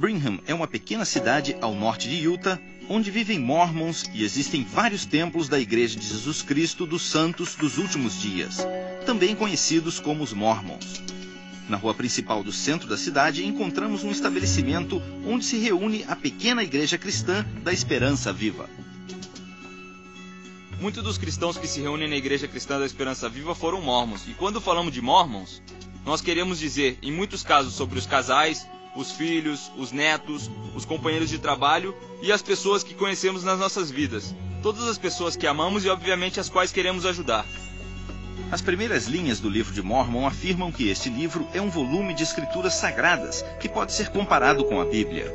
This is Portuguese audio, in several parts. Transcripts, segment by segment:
Brigham é uma pequena cidade ao norte de Utah, onde vivem Mormons e existem vários templos da Igreja de Jesus Cristo dos Santos dos Últimos Dias, também conhecidos como os Mormons. Na rua principal do centro da cidade encontramos um estabelecimento onde se reúne a pequena igreja cristã da Esperança Viva. Muitos dos cristãos que se reúnem na Igreja Cristã da Esperança Viva foram Mormons, e quando falamos de Mormons, nós queremos dizer, em muitos casos, sobre os casais, os filhos, os netos, os companheiros de trabalho e as pessoas que conhecemos nas nossas vidas. Todas as pessoas que amamos e, obviamente, as quais queremos ajudar. As primeiras linhas do livro de Mormon afirmam que este livro é um volume de escrituras sagradas que pode ser comparado com a Bíblia.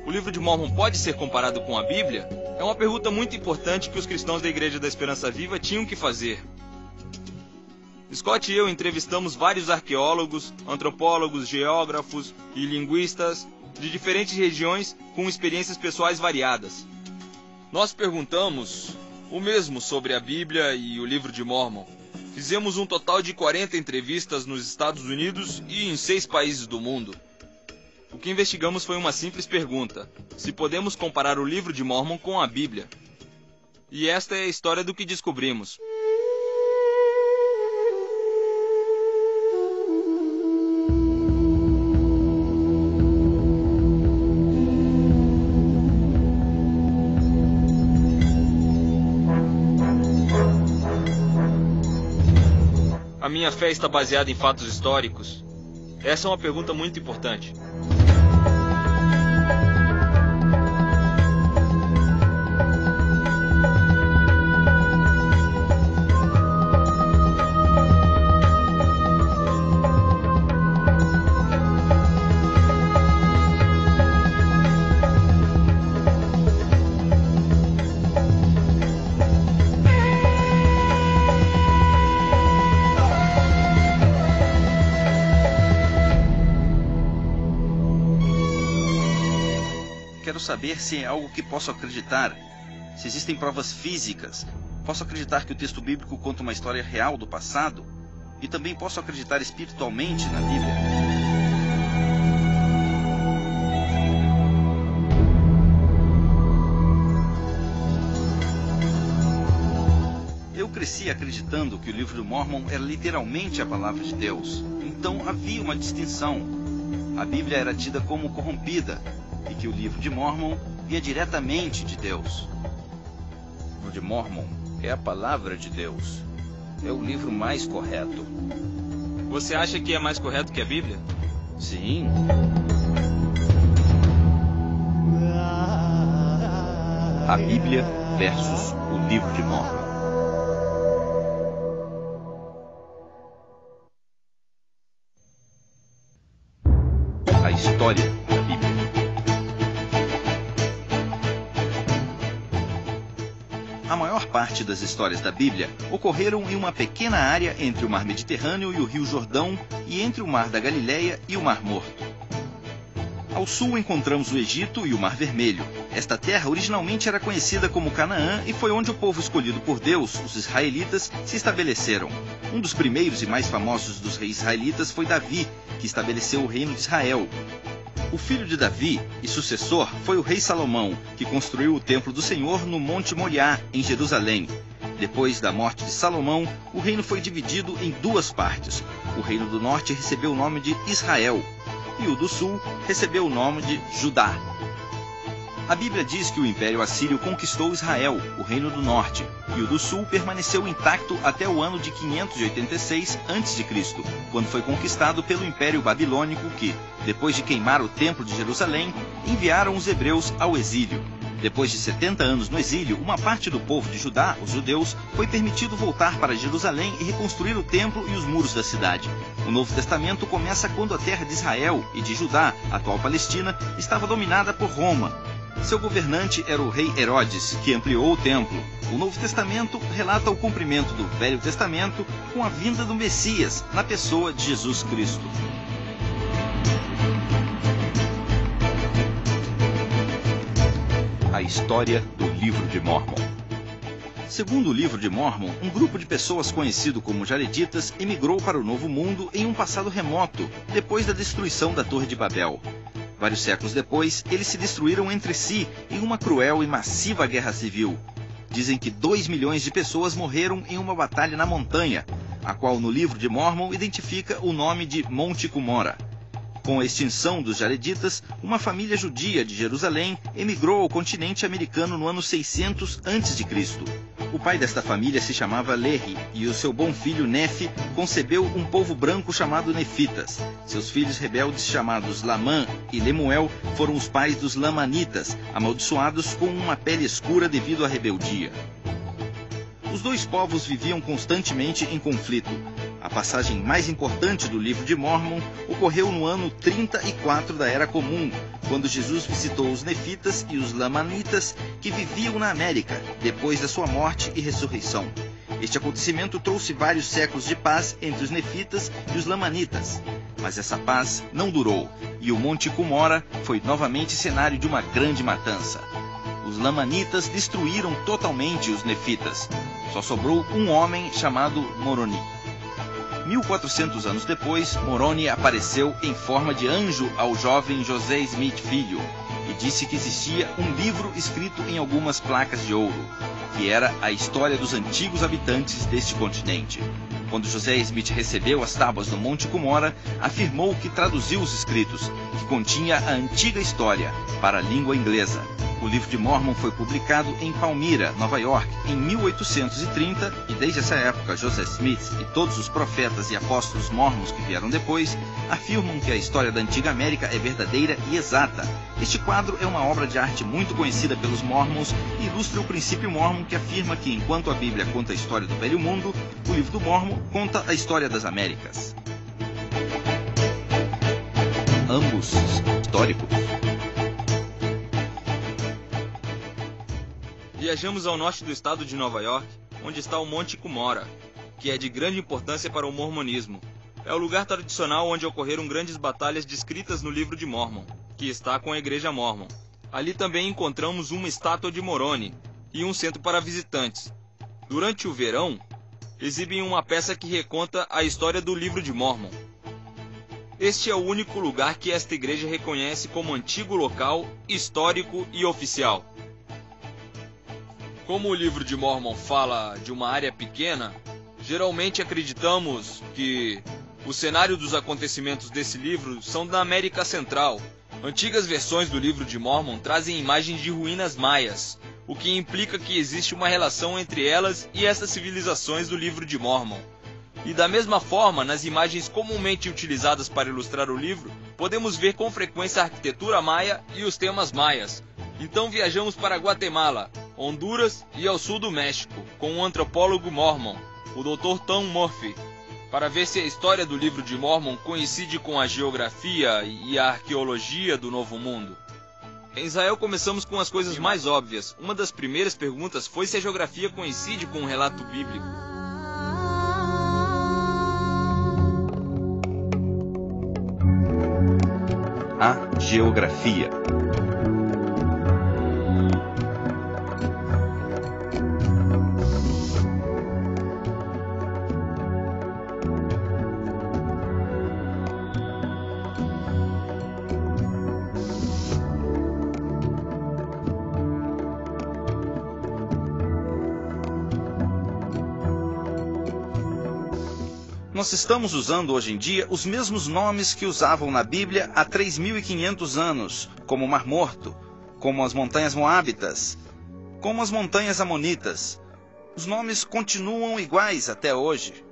O livro de Mormon pode ser comparado com a Bíblia? É uma pergunta muito importante que os cristãos da Igreja da Esperança Viva tinham que fazer. Scott e eu entrevistamos vários arqueólogos, antropólogos, geógrafos e linguistas de diferentes regiões com experiências pessoais variadas. Nós perguntamos o mesmo sobre a Bíblia e o livro de Mormon. Fizemos um total de 40 entrevistas nos Estados Unidos e em 6 países do mundo. O que investigamos foi uma simples pergunta: se podemos comparar o livro de Mormon com a Bíblia. E esta é a história do que descobrimos. A minha fé está baseada em fatos históricos? Essa é uma pergunta muito importante. Quero saber se é algo que posso acreditar, se existem provas físicas. Posso acreditar que o texto bíblico conta uma história real do passado? E também posso acreditar espiritualmente na Bíblia? Eu cresci acreditando que o livro do Mormon era literalmente a palavra de Deus. Então havia uma distinção. A Bíblia era tida como corrompida, e que o livro de Mormon via diretamente de Deus. O livro de Mormon é a palavra de Deus. É o livro mais correto. Você acha que é mais correto que a Bíblia? Sim. A Bíblia versus o livro de Mormon. A história da Bíblia. A maior parte das histórias da Bíblia ocorreram em uma pequena área entre o Mar Mediterrâneo e o Rio Jordão e entre o Mar da Galileia e o Mar Morto. Ao sul encontramos o Egito e o Mar Vermelho. Esta terra originalmente era conhecida como Canaã e foi onde o povo escolhido por Deus, os israelitas, se estabeleceram. Um dos primeiros e mais famosos dos reis israelitas foi Davi, que estabeleceu o reino de Israel. O filho de Davi e sucessor foi o rei Salomão, que construiu o templo do Senhor no Monte Moriá, em Jerusalém. Depois da morte de Salomão, o reino foi dividido em 2 partes. O reino do norte recebeu o nome de Israel, e o do sul recebeu o nome de Judá. A Bíblia diz que o Império Assírio conquistou Israel, o reino do norte, e o do sul permaneceu intacto até o ano de 586 a.C., quando foi conquistado pelo Império Babilônico que, depois de queimar o Templo de Jerusalém, enviaram os hebreus ao exílio. Depois de 70 anos no exílio, uma parte do povo de Judá, os judeus, foi permitido voltar para Jerusalém e reconstruir o templo e os muros da cidade. O Novo Testamento começa quando a terra de Israel e de Judá, atual Palestina, estava dominada por Roma. Seu governante era o rei Herodes, que ampliou o templo. O Novo Testamento relata o cumprimento do Velho Testamento com a vinda do Messias, na pessoa de Jesus Cristo. A história do Livro de Mormon. Segundo o Livro de Mormon, um grupo de pessoas conhecido como Jareditas emigrou para o Novo Mundo em um passado remoto, depois da destruição da Torre de Babel. Vários séculos depois, eles se destruíram entre si em uma cruel e massiva guerra civil. Dizem que 2 milhões de pessoas morreram em uma batalha na montanha, a qual no livro de Mórmon identifica o nome de Monte Cumorah. Com a extinção dos Jareditas, uma família judia de Jerusalém emigrou ao continente americano no ano 600 a.C. O pai desta família se chamava Lehi, e o seu bom filho Nefi concebeu um povo branco chamado Nefitas. Seus filhos rebeldes chamados Lamã e Lemuel foram os pais dos Lamanitas, amaldiçoados com uma pele escura devido à rebeldia. Os dois povos viviam constantemente em conflito. A passagem mais importante do livro de Mórmon ocorreu no ano 34 da Era Comum, quando Jesus visitou os Nefitas e os Lamanitas que viviam na América, depois da sua morte e ressurreição. Este acontecimento trouxe vários séculos de paz entre os Nefitas e os Lamanitas. Mas essa paz não durou, e o Monte Cumorah foi novamente cenário de uma grande matança. Os Lamanitas destruíram totalmente os Nefitas. Só sobrou um homem chamado Moroni. 1400 anos depois, Moroni apareceu em forma de anjo ao jovem José Smith Filho e disse que existia um livro escrito em algumas placas de ouro, que era a história dos antigos habitantes deste continente. Quando José Smith recebeu as tábuas do Monte Cumorah, afirmou que traduziu os escritos, que continha a antiga história, para a língua inglesa. O livro de Mórmon foi publicado em Palmyra, Nova York, em 1830, e desde essa época Joseph Smith e todos os profetas e apóstolos mórmons que vieram depois afirmam que a história da antiga América é verdadeira e exata. Este quadro é uma obra de arte muito conhecida pelos mórmons e ilustra o princípio mórmon que afirma que, enquanto a Bíblia conta a história do Velho Mundo, o livro do Mórmon conta a história das Américas. Ambos históricos. Viajamos ao norte do estado de Nova York, onde está o Monte Cumorah, que é de grande importância para o mormonismo. É o lugar tradicional onde ocorreram grandes batalhas descritas no livro de Mórmon, que está com a igreja Mórmon. Ali também encontramos uma estátua de Moroni e um centro para visitantes. Durante o verão, exibem uma peça que reconta a história do livro de Mórmon. Este é o único lugar que esta igreja reconhece como antigo local, histórico e oficial. Como o livro de Mórmon fala de uma área pequena, geralmente acreditamos que o cenário dos acontecimentos desse livro são da América Central. Antigas versões do livro de Mórmon trazem imagens de ruínas maias, o que implica que existe uma relação entre elas e essas civilizações do livro de Mórmon. E da mesma forma, nas imagens comumente utilizadas para ilustrar o livro, podemos ver com frequência a arquitetura maia e os temas maias. Então viajamos para Guatemala, Honduras e ao sul do México, com um antropólogo mórmon, o Dr. Tom Murphy, para ver se a história do livro de Mórmon coincide com a geografia e a arqueologia do Novo Mundo. Em Israel começamos com as coisas mais óbvias. Uma das primeiras perguntas foi se a geografia coincide com o relato bíblico. A geografia. Nós estamos usando hoje em dia os mesmos nomes que usavam na Bíblia há 3.500 anos, como o Mar Morto, como as montanhas Moábitas, como as montanhas Amonitas. Os nomes continuam iguais até hoje.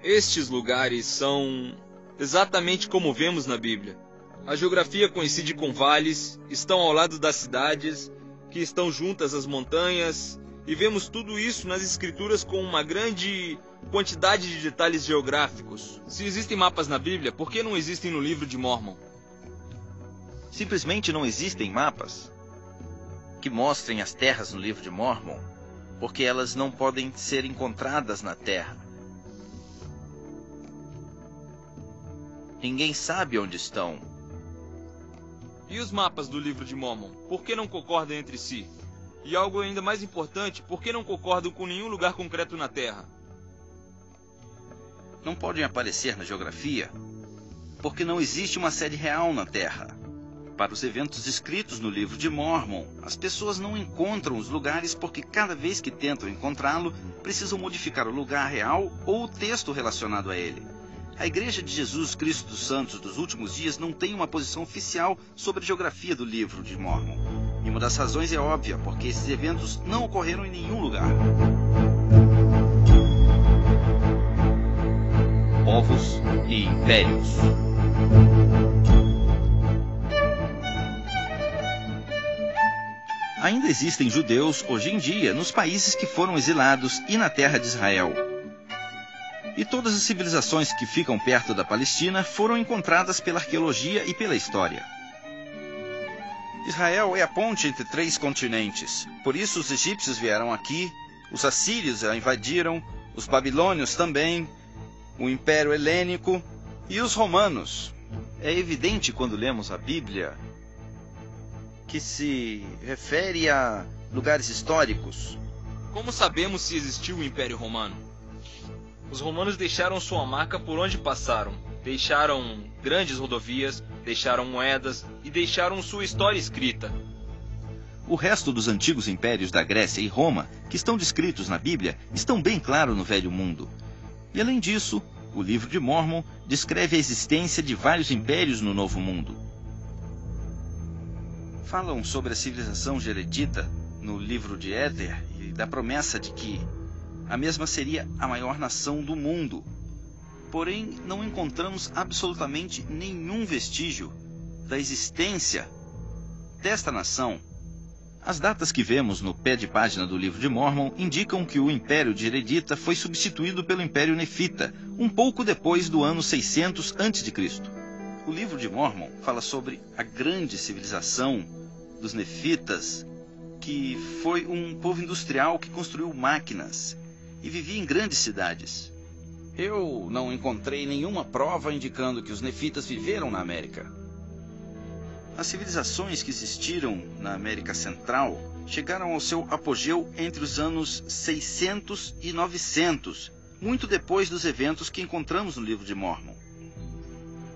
Estes lugares são exatamente como vemos na Bíblia. A geografia coincide com vales, estão ao lado das cidades, que estão juntas às montanhas, e vemos tudo isso nas escrituras com uma grande quantidade de detalhes geográficos. Se existem mapas na Bíblia, por que não existem no livro de Mórmon? Simplesmente não existem mapas que mostrem as terras no livro de Mórmon, porque elas não podem ser encontradas na terra. Ninguém sabe onde estão. E os mapas do livro de Mórmon, por que não concordam entre si? E algo ainda mais importante, por que não concordam com nenhum lugar concreto na Terra? Não podem aparecer na geografia, porque não existe uma sede real na Terra. Para os eventos descritos no livro de Mórmon, as pessoas não encontram os lugares porque cada vez que tentam encontrá-lo, precisam modificar o lugar real ou o texto relacionado a ele. A Igreja de Jesus Cristo dos Santos dos Últimos Dias não tem uma posição oficial sobre a geografia do livro de Mórmon. E uma das razões é óbvia, porque esses eventos não ocorreram em nenhum lugar. Povos e impérios. Ainda existem judeus hoje em dia nos países que foram exilados e na terra de Israel. E todas as civilizações que ficam perto da Palestina foram encontradas pela arqueologia e pela história. Israel é a ponte entre 3 continentes. Por isso os egípcios vieram aqui, os assírios a invadiram, os babilônios também, o Império Helênico e os romanos. É evidente quando lemos a Bíblia que se refere a lugares históricos. Como sabemos se existiu o Império Romano? Os romanos deixaram sua marca por onde passaram. Deixaram grandes rodovias, deixaram moedas e deixaram sua história escrita. O resto dos antigos impérios da Grécia e Roma, que estão descritos na Bíblia, estão bem claros no Velho Mundo. E além disso, o livro de Mórmon descreve a existência de vários impérios no Novo Mundo. Falam sobre a civilização Geredita no livro de Éder e da promessa de que a mesma seria a maior nação do mundo. Porém, não encontramos absolutamente nenhum vestígio da existência desta nação. As datas que vemos no pé de página do livro de Mórmon indicam que o Império de Geredita foi substituído pelo Império Nefita, um pouco depois do ano 600 a.C. O livro de Mórmon fala sobre a grande civilização dos Nefitas, que foi um povo industrial que construiu máquinas e vivia em grandes cidades. Eu não encontrei nenhuma prova indicando que os Nefitas viveram na América. As civilizações que existiram na América Central chegaram ao seu apogeu entre os anos 600 e 900, muito depois dos eventos que encontramos no livro de Mórmon.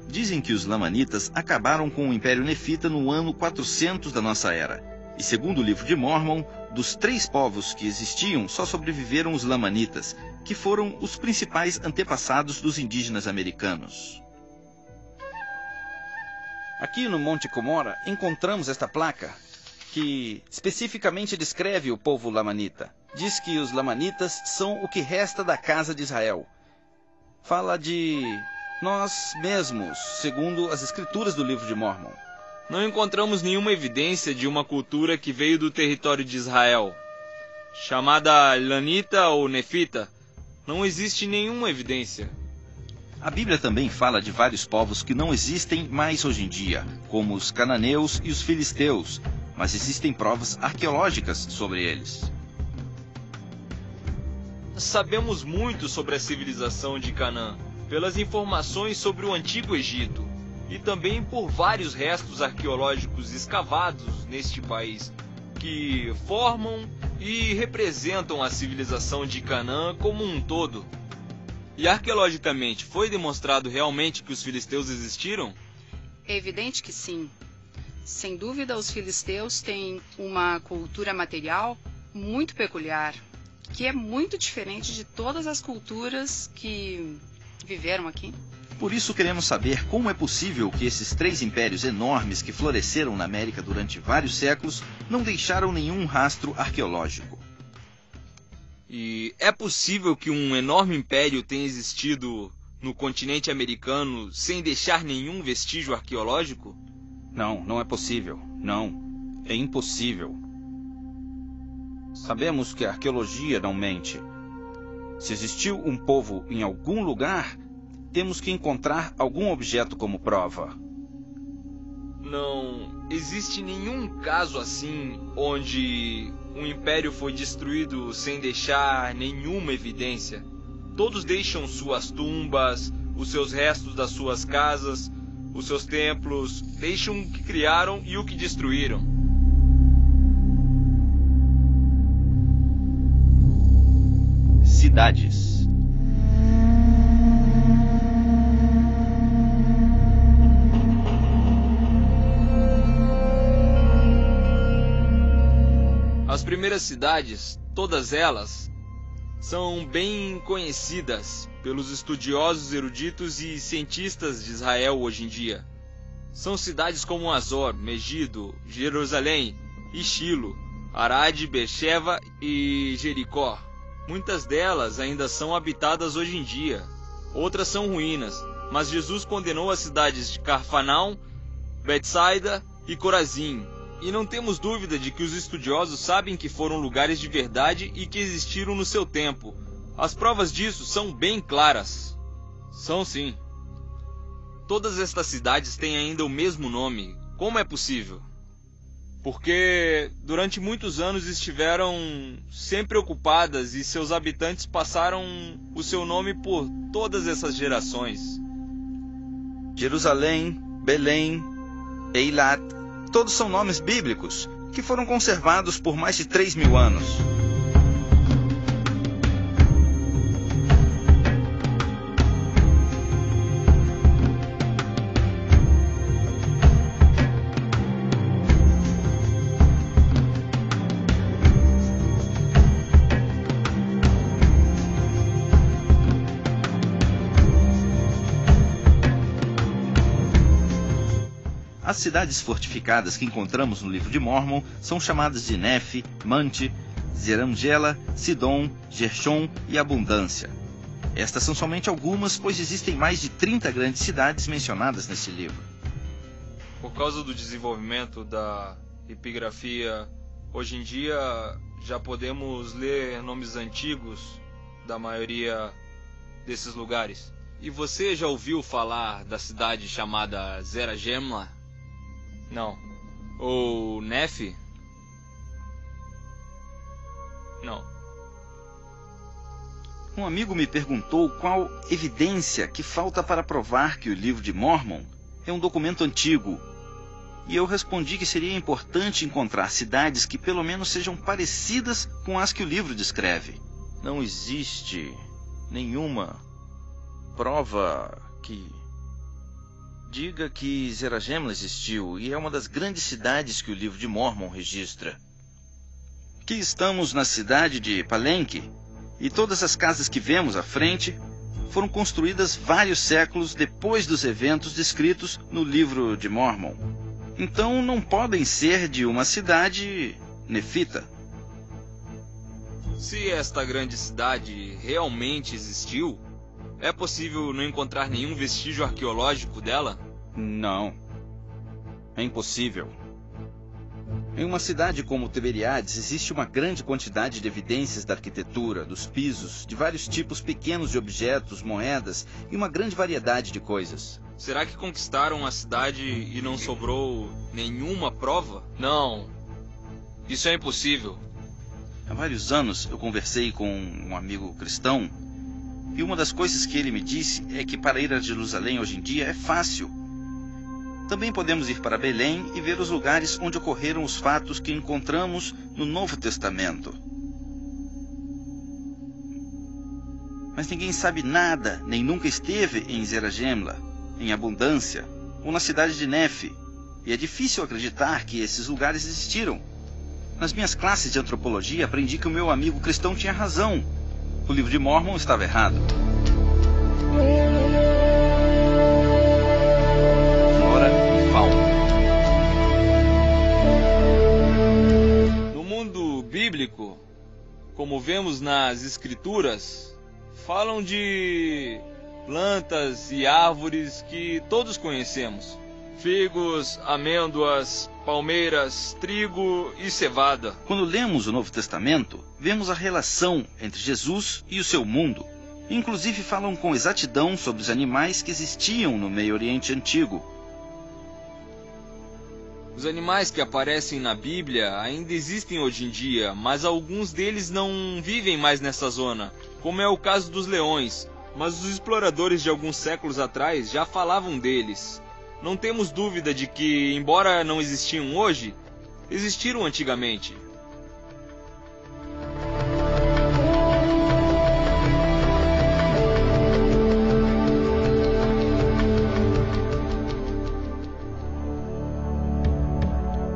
Dizem que os Lamanitas acabaram com o Império Nefita no ano 400 da nossa era. E segundo o livro de Mórmon, dos 3 povos que existiam, só sobreviveram os Lamanitas, que foram os principais antepassados dos indígenas americanos. Aqui no Monte Cumorah encontramos esta placa, que especificamente descreve o povo Lamanita. Diz que os Lamanitas são o que resta da casa de Israel. Fala de nós mesmos, segundo as escrituras do livro de Mórmon. Não encontramos nenhuma evidência de uma cultura que veio do território de Israel. Chamada Lanita ou Nefita, não existe nenhuma evidência. A Bíblia também fala de vários povos que não existem mais hoje em dia, como os cananeus e os filisteus, mas existem provas arqueológicas sobre eles. Sabemos muito sobre a civilização de Canaã, pelas informações sobre o Antigo Egito, e também por vários restos arqueológicos escavados neste país, que formam e representam a civilização de Canaã como um todo. E arqueologicamente, foi demonstrado realmente que os filisteus existiram? É evidente que sim. Sem dúvida, os filisteus têm uma cultura material muito peculiar, que é muito diferente de todas as culturas que viveram aqui. Por isso queremos saber como é possível que esses 3 impérios enormes que floresceram na América durante vários séculos não deixaram nenhum rastro arqueológico. E é possível que um enorme império tenha existido no continente americano sem deixar nenhum vestígio arqueológico? Não, não é possível. Não, é impossível. Sabemos que a arqueologia não mente. Se existiu um povo em algum lugar, temos que encontrar algum objeto como prova. Não existe nenhum caso assim onde um império foi destruído sem deixar nenhuma evidência. Todos deixam suas tumbas, os seus restos das suas casas, os seus templos, deixam o que criaram e o que destruíram. Cidades. primeiras cidades, todas elas, são bem conhecidas pelos estudiosos, eruditos e cientistas de Israel hoje em dia. São cidades como Azor, Megido, Jerusalém e Shilo, Arad, Beersheba e Jericó. Muitas delas ainda são habitadas hoje em dia, outras são ruínas, mas Jesus condenou as cidades de Cafarnaum, Betsaida e Corazim. E não temos dúvida de que os estudiosos sabem que foram lugares de verdade e que existiram no seu tempo. As provas disso são bem claras. São sim. Todas estas cidades têm ainda o mesmo nome. Como é possível? Porque durante muitos anos estiveram sempre ocupadas e seus habitantes passaram o seu nome por todas essas gerações. Jerusalém, Belém, Eilat, todos são nomes bíblicos que foram conservados por mais de 3.000 anos. As cidades fortificadas que encontramos no livro de Mórmon são chamadas de Nefe, Mante, Zerangela, Sidom, Gershon e Abundância. Estas são somente algumas, pois existem mais de 30 grandes cidades mencionadas nesse livro. Por causa do desenvolvimento da epigrafia, hoje em dia já podemos ler nomes antigos da maioria desses lugares. E você já ouviu falar da cidade chamada Zeragemla? Não. Ou Nefe? Não. Um amigo me perguntou qual evidência que falta para provar que o livro de Mórmon é um documento antigo. E eu respondi que seria importante encontrar cidades que pelo menos sejam parecidas com as que o livro descreve. Não existe nenhuma prova que diga que Zeragemla existiu e é uma das grandes cidades que o livro de Mórmon registra. Aqui estamos na cidade de Palenque e todas as casas que vemos à frente foram construídas vários séculos depois dos eventos descritos no livro de Mórmon. Então não podem ser de uma cidade nefita. Se esta grande cidade realmente existiu, é possível não encontrar nenhum vestígio arqueológico dela? Não. É impossível. Em uma cidade como Tiberiades existe uma grande quantidade de evidências da arquitetura, dos pisos, de vários tipos pequenos de objetos, moedas e uma grande variedade de coisas. Será que conquistaram a cidade e não sobrou nenhuma prova? Não. Isso é impossível. Há vários anos eu conversei com um amigo cristão e uma das coisas que ele me disse é que para ir a Jerusalém hoje em dia é fácil. Também podemos ir para Belém e ver os lugares onde ocorreram os fatos que encontramos no Novo Testamento. Mas ninguém sabe nada, nem nunca esteve em Zeragemla, em Abundância, ou na cidade de Nefe, e é difícil acreditar que esses lugares existiram. Nas minhas classes de antropologia aprendi que o meu amigo cristão tinha razão. O livro de Mórmon estava errado. Flora e fauna. No mundo bíblico, como vemos nas escrituras, falam de plantas e árvores que todos conhecemos. Figos, amêndoas, palmeiras, trigo e cevada. Quando lemos o Novo Testamento, vemos a relação entre Jesus e o seu mundo. Inclusive falam com exatidão sobre os animais que existiam no Meio Oriente Antigo. Os animais que aparecem na Bíblia ainda existem hoje em dia, mas alguns deles não vivem mais nessa zona, como é o caso dos leões. Mas os exploradores de alguns séculos atrás já falavam deles. Não temos dúvida de que, embora não existiam hoje, existiram antigamente.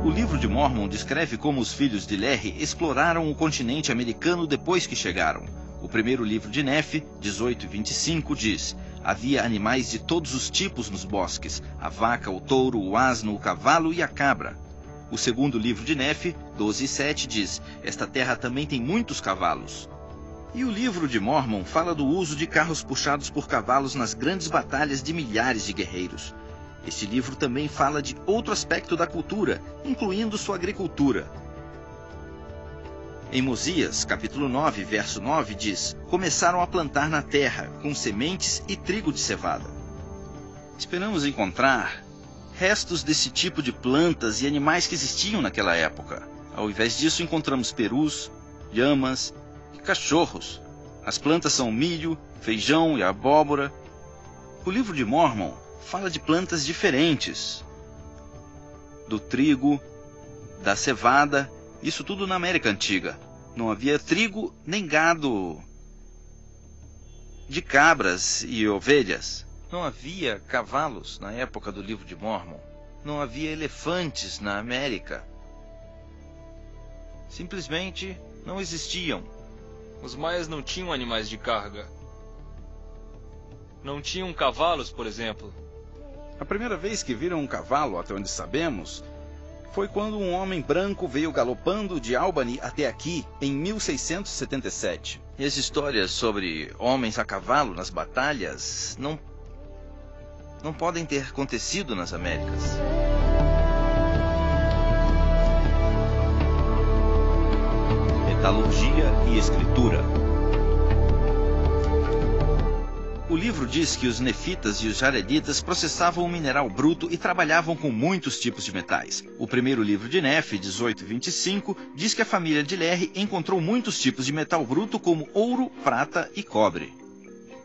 O livro de Mórmon descreve como os filhos de Lehi exploraram o continente americano depois que chegaram. O primeiro livro de Nefe, 18:25, diz: havia animais de todos os tipos nos bosques, a vaca, o touro, o asno, o cavalo e a cabra. O segundo livro de Nefe, 12:7, diz: esta terra também tem muitos cavalos. E o livro de Mórmon fala do uso de carros puxados por cavalos nas grandes batalhas de milhares de guerreiros. Este livro também fala de outro aspecto da cultura, incluindo sua agricultura. Em Mosias, capítulo 9, verso 9, diz: começaram a plantar na terra, com sementes e trigo de cevada. Esperamos encontrar restos desse tipo de plantas e animais que existiam naquela época. Ao invés disso, encontramos perus, lhamas e cachorros. As plantas são milho, feijão e abóbora. O livro de Mórmon fala de plantas diferentes, do trigo, da cevada, isso tudo na América Antiga. Não havia trigo nem gado de cabras e ovelhas. Não havia cavalos na época do livro de Mórmon. Não havia elefantes na América. Simplesmente não existiam. Os maias não tinham animais de carga. Não tinham cavalos, por exemplo. A primeira vez que viram um cavalo, até onde sabemos, foi quando um homem branco veio galopando de Albany até aqui, em 1677. E as histórias sobre homens a cavalo nas batalhas não podem ter acontecido nas Américas. Metalurgia e escritura. O livro diz que os nefitas e os jareditas processavam o mineral bruto e trabalhavam com muitos tipos de metais. O primeiro livro de Nefe, 18:25, diz que a família de Lehi encontrou muitos tipos de metal bruto como ouro, prata e cobre.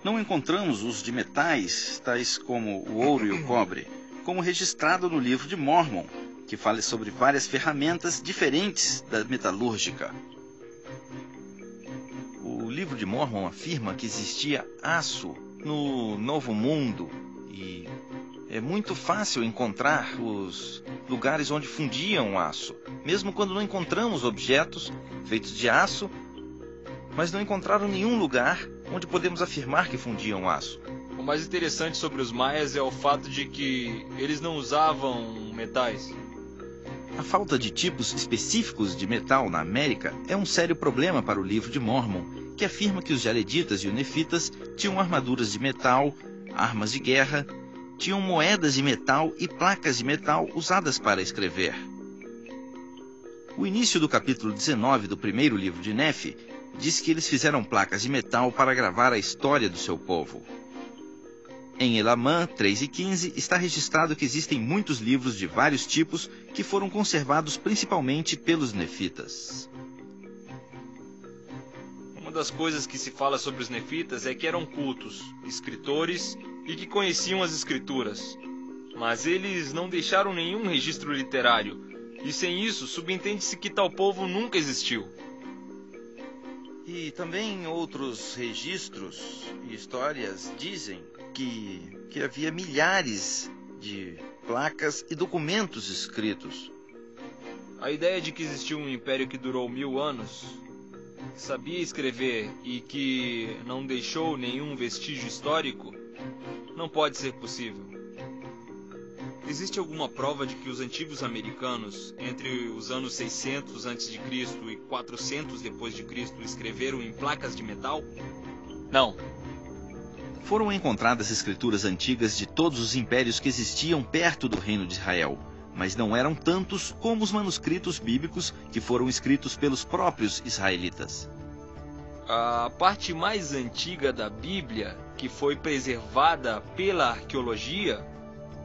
Não encontramos os de metais, tais como o ouro e o cobre, como registrado no livro de Mórmon, que fala sobre várias ferramentas diferentes da metalúrgica. O livro de Mórmon afirma que existia aço no Novo Mundo e é muito fácil encontrar os lugares onde fundiam aço, mesmo quando não encontramos objetos feitos de aço, mas não encontraram nenhum lugar onde podemos afirmar que fundiam aço. O mais interessante sobre os maias é o fato de que eles não usavam metais. A falta de tipos específicos de metal na América é um sério problema para o livro de Mórmon, que afirma que os jareditas e os nefitas tinham armaduras de metal, armas de guerra, tinham moedas de metal e placas de metal usadas para escrever. O início do capítulo 19 do primeiro livro de Nefe diz que eles fizeram placas de metal para gravar a história do seu povo. Em Elamã 3:15 está registrado que existem muitos livros de vários tipos que foram conservados principalmente pelos nefitas. Uma das coisas que se fala sobre os nefitas é que eram cultos, escritores e que conheciam as escrituras. Mas eles não deixaram nenhum registro literário, e sem isso subentende-se que tal povo nunca existiu. E também outros registros e histórias dizem que havia milhares de placas e documentos escritos. A ideia de que existiu um império que durou 1000 anos, que sabia escrever e que não deixou nenhum vestígio histórico, não pode ser possível. Existe alguma prova de que os antigos americanos, entre os anos 600 a.C. e 400 d.C., escreveram em placas de metal? Não. Foram encontradas escrituras antigas de todos os impérios que existiam perto do reino de Israel, mas não eram tantos como os manuscritos bíblicos que foram escritos pelos próprios israelitas. A parte mais antiga da Bíblia, que foi preservada pela arqueologia,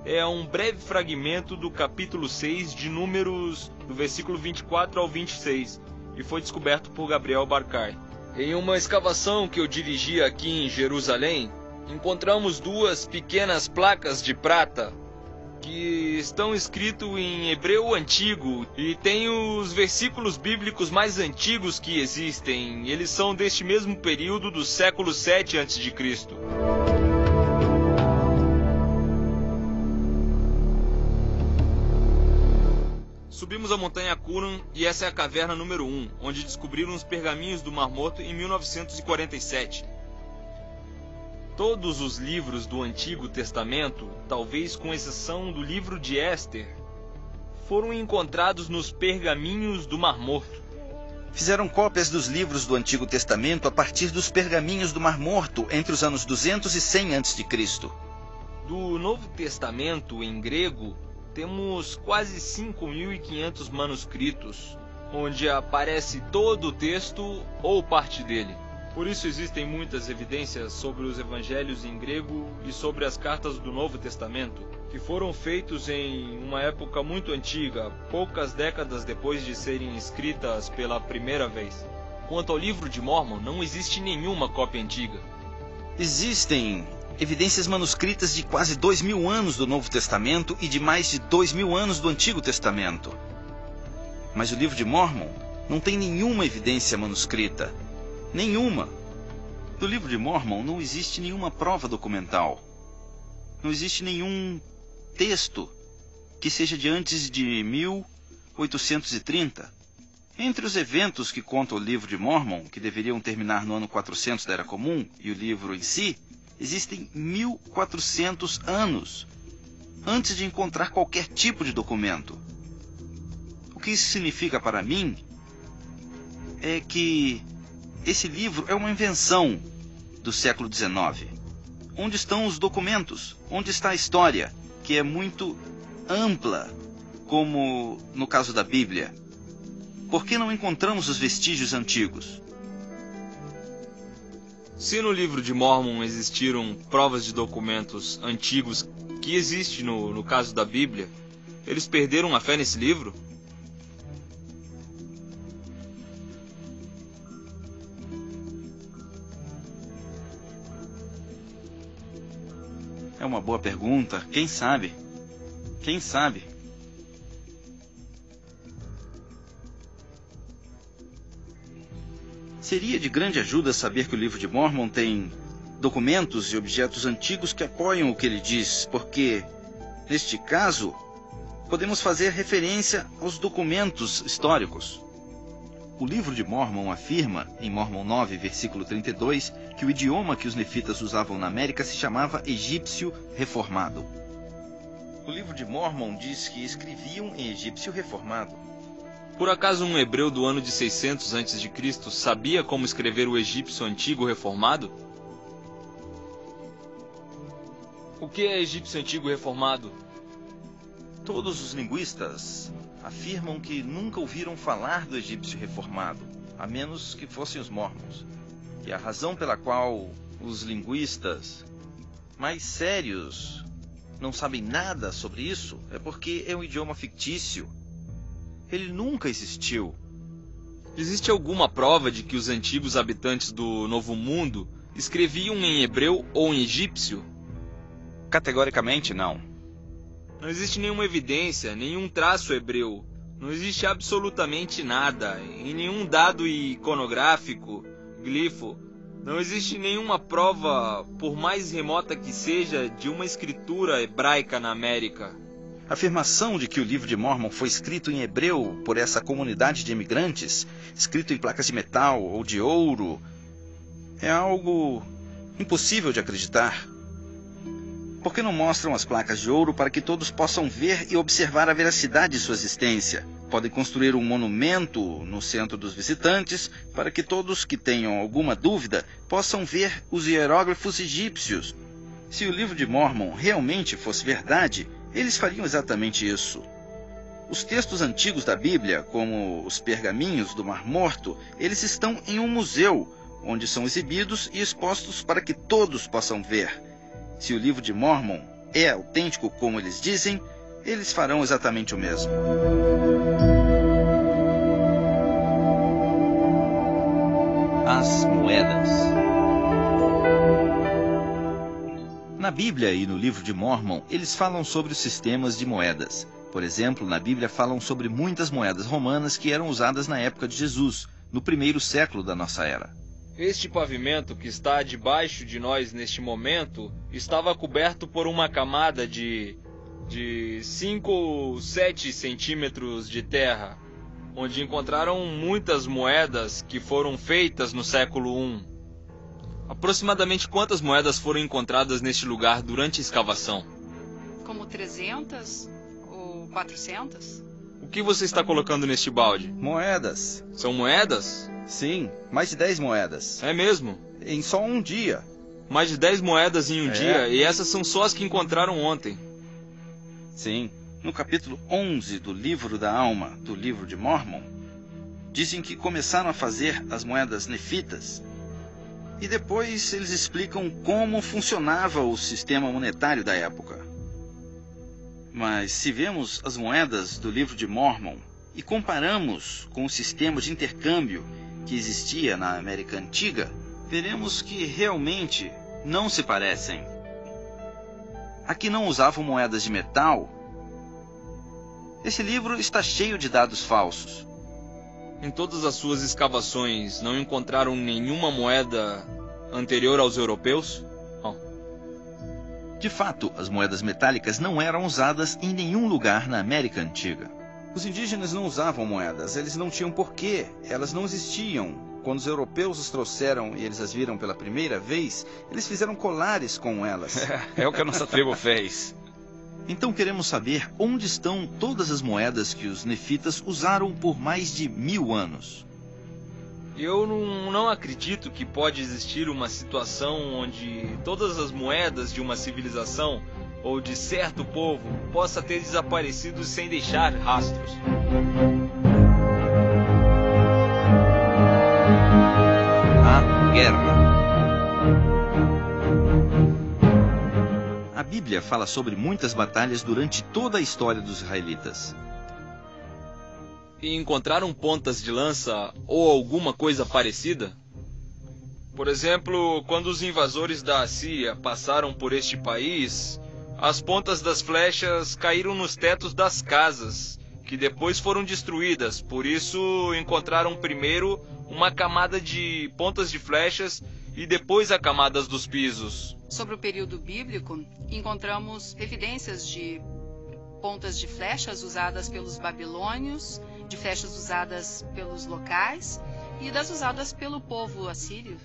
é um breve fragmento do capítulo 6 de Números, do versículo 24 ao 26, e foi descoberto por Gabriel Barkay. Em uma escavação que eu dirigi aqui em Jerusalém, encontramos 2 pequenas placas de prata que estão escritas em hebreu antigo e tem os versículos bíblicos mais antigos que existem. Eles são deste mesmo período do século 7 a.C. Subimos a montanha Qumran e essa é a caverna número 1, onde descobriram os pergaminhos do Mar Morto em 1947. Todos os livros do Antigo Testamento, talvez com exceção do livro de Éster, foram encontrados nos pergaminhos do Mar Morto. Fizeram cópias dos livros do Antigo Testamento a partir dos pergaminhos do Mar Morto entre os anos 200 e 100 a.C. Do Novo Testamento em grego, temos quase 5.500 manuscritos, onde aparece todo o texto ou parte dele. Por isso existem muitas evidências sobre os evangelhos em grego e sobre as cartas do Novo Testamento, que foram feitos em uma época muito antiga, poucas décadas depois de serem escritas pela primeira vez. Quanto ao livro de Mórmon, não existe nenhuma cópia antiga. Existem evidências manuscritas de quase 2.000 anos do Novo Testamento e de mais de 2.000 anos do Antigo Testamento. Mas o livro de Mórmon não tem nenhuma evidência manuscrita. Nenhuma. Do livro de Mórmon não existe nenhuma prova documental. Não existe nenhum texto que seja de antes de 1830. Entre os eventos que conta o livro de Mórmon, que deveriam terminar no ano 400 da Era Comum, e o livro em si, existem 1.400 anos antes de encontrar qualquer tipo de documento. O que isso significa para mim é que esse livro é uma invenção do século XIX. Onde estão os documentos? Onde está a história, que é muito ampla, como no caso da Bíblia? Por que não encontramos os vestígios antigos? Se no livro de Mórmon existiram provas de documentos antigos que existe no caso da Bíblia, eles perderam a fé nesse livro? É uma boa pergunta. Quem sabe? Quem sabe? Seria de grande ajuda saber que o livro de Mórmon tem documentos e objetos antigos que apoiam o que ele diz, porque, neste caso, podemos fazer referência aos documentos históricos. O livro de Mórmon afirma, em Mórmon 9, versículo 32, que o idioma que os nefitas usavam na América se chamava egípcio reformado. O livro de Mórmon diz que escreviam em egípcio reformado. Por acaso um hebreu do ano de 600 a.C. sabia como escrever o egípcio antigo reformado? O que é egípcio antigo reformado? Todos os linguistas afirmam que nunca ouviram falar do egípcio reformado, a menos que fossem os Mórmons. E a razão pela qual os linguistas mais sérios não sabem nada sobre isso é porque é um idioma fictício. Ele nunca existiu. Existe alguma prova de que os antigos habitantes do Novo Mundo escreviam em hebreu ou em egípcio? Categoricamente, não. Não existe nenhuma evidência, nenhum traço hebreu. Não existe absolutamente nada, em nenhum dado iconográfico, glifo. Não existe nenhuma prova, por mais remota que seja, de uma escritura hebraica na América. A afirmação de que o livro de Mórmon foi escrito em hebreu por essa comunidade de imigrantes, escrito em placas de metal ou de ouro, é algo impossível de acreditar. Por que não mostram as placas de ouro para que todos possam ver e observar a veracidade de sua existência? Podem construir um monumento no centro dos visitantes para que todos que tenham alguma dúvida possam ver os hieróglifos egípcios. Se o livro de Mórmon realmente fosse verdade, eles fariam exatamente isso. Os textos antigos da Bíblia, como os pergaminhos do Mar Morto, eles estão em um museu, onde são exibidos e expostos para que todos possam ver. Se o livro de Mórmon é autêntico como eles dizem, eles farão exatamente o mesmo. As moedas. Na Bíblia e no livro de Mórmon, eles falam sobre os sistemas de moedas. Por exemplo, na Bíblia falam sobre muitas moedas romanas que eram usadas na época de Jesus, no primeiro século da nossa era. Este pavimento que está debaixo de nós neste momento estava coberto por uma camada de de 5 ou 7 centímetros de terra, onde encontraram muitas moedas que foram feitas no século I. Aproximadamente quantas moedas foram encontradas neste lugar durante a escavação? Como 300 ou 400? O que você está colocando neste balde? Moedas. São moedas? Sim, mais de 10 moedas. É mesmo? Em só um dia. Mais de 10 moedas em um dia, e essas são só as que encontraram ontem. Sim. No capítulo 11 do Livro da Alma, do Livro de Mórmon, dizem que começaram a fazer as moedas nefitas. E depois eles explicam como funcionava o sistema monetário da época. Mas se vemos as moedas do Livro de Mórmon e comparamos com o sistema de intercâmbio que existia na América Antiga, veremos que realmente não se parecem. Aqui não usavam moedas de metal. Esse livro está cheio de dados falsos. Em todas as suas escavações, não encontraram nenhuma moeda anterior aos europeus? De fato, as moedas metálicas não eram usadas em nenhum lugar na América Antiga. Os indígenas não usavam moedas, eles não tinham porquê, elas não existiam. Quando os europeus os trouxeram e eles as viram pela primeira vez, eles fizeram colares com elas. É o que a nossa tribo fez. Então queremos saber onde estão todas as moedas que os nefitas usaram por mais de 1000 anos. Eu não acredito que pode existir uma situação onde todas as moedas de uma civilização ou de certo povo possa ter desaparecido sem deixar rastros. A guerra. A Bíblia fala sobre muitas batalhas durante toda a história dos israelitas. E encontraram pontas de lança ou alguma coisa parecida? Por exemplo, quando os invasores da Assíria passaram por este país, as pontas das flechas caíram nos tetos das casas, que depois foram destruídas. Por isso, encontraram primeiro uma camada de pontas de flechas e depois a camada dos pisos. Sobre o período bíblico, encontramos evidências de pontas de flechas usadas pelos babilônios, de flechas usadas pelos locais e das usadas pelo povo assírio.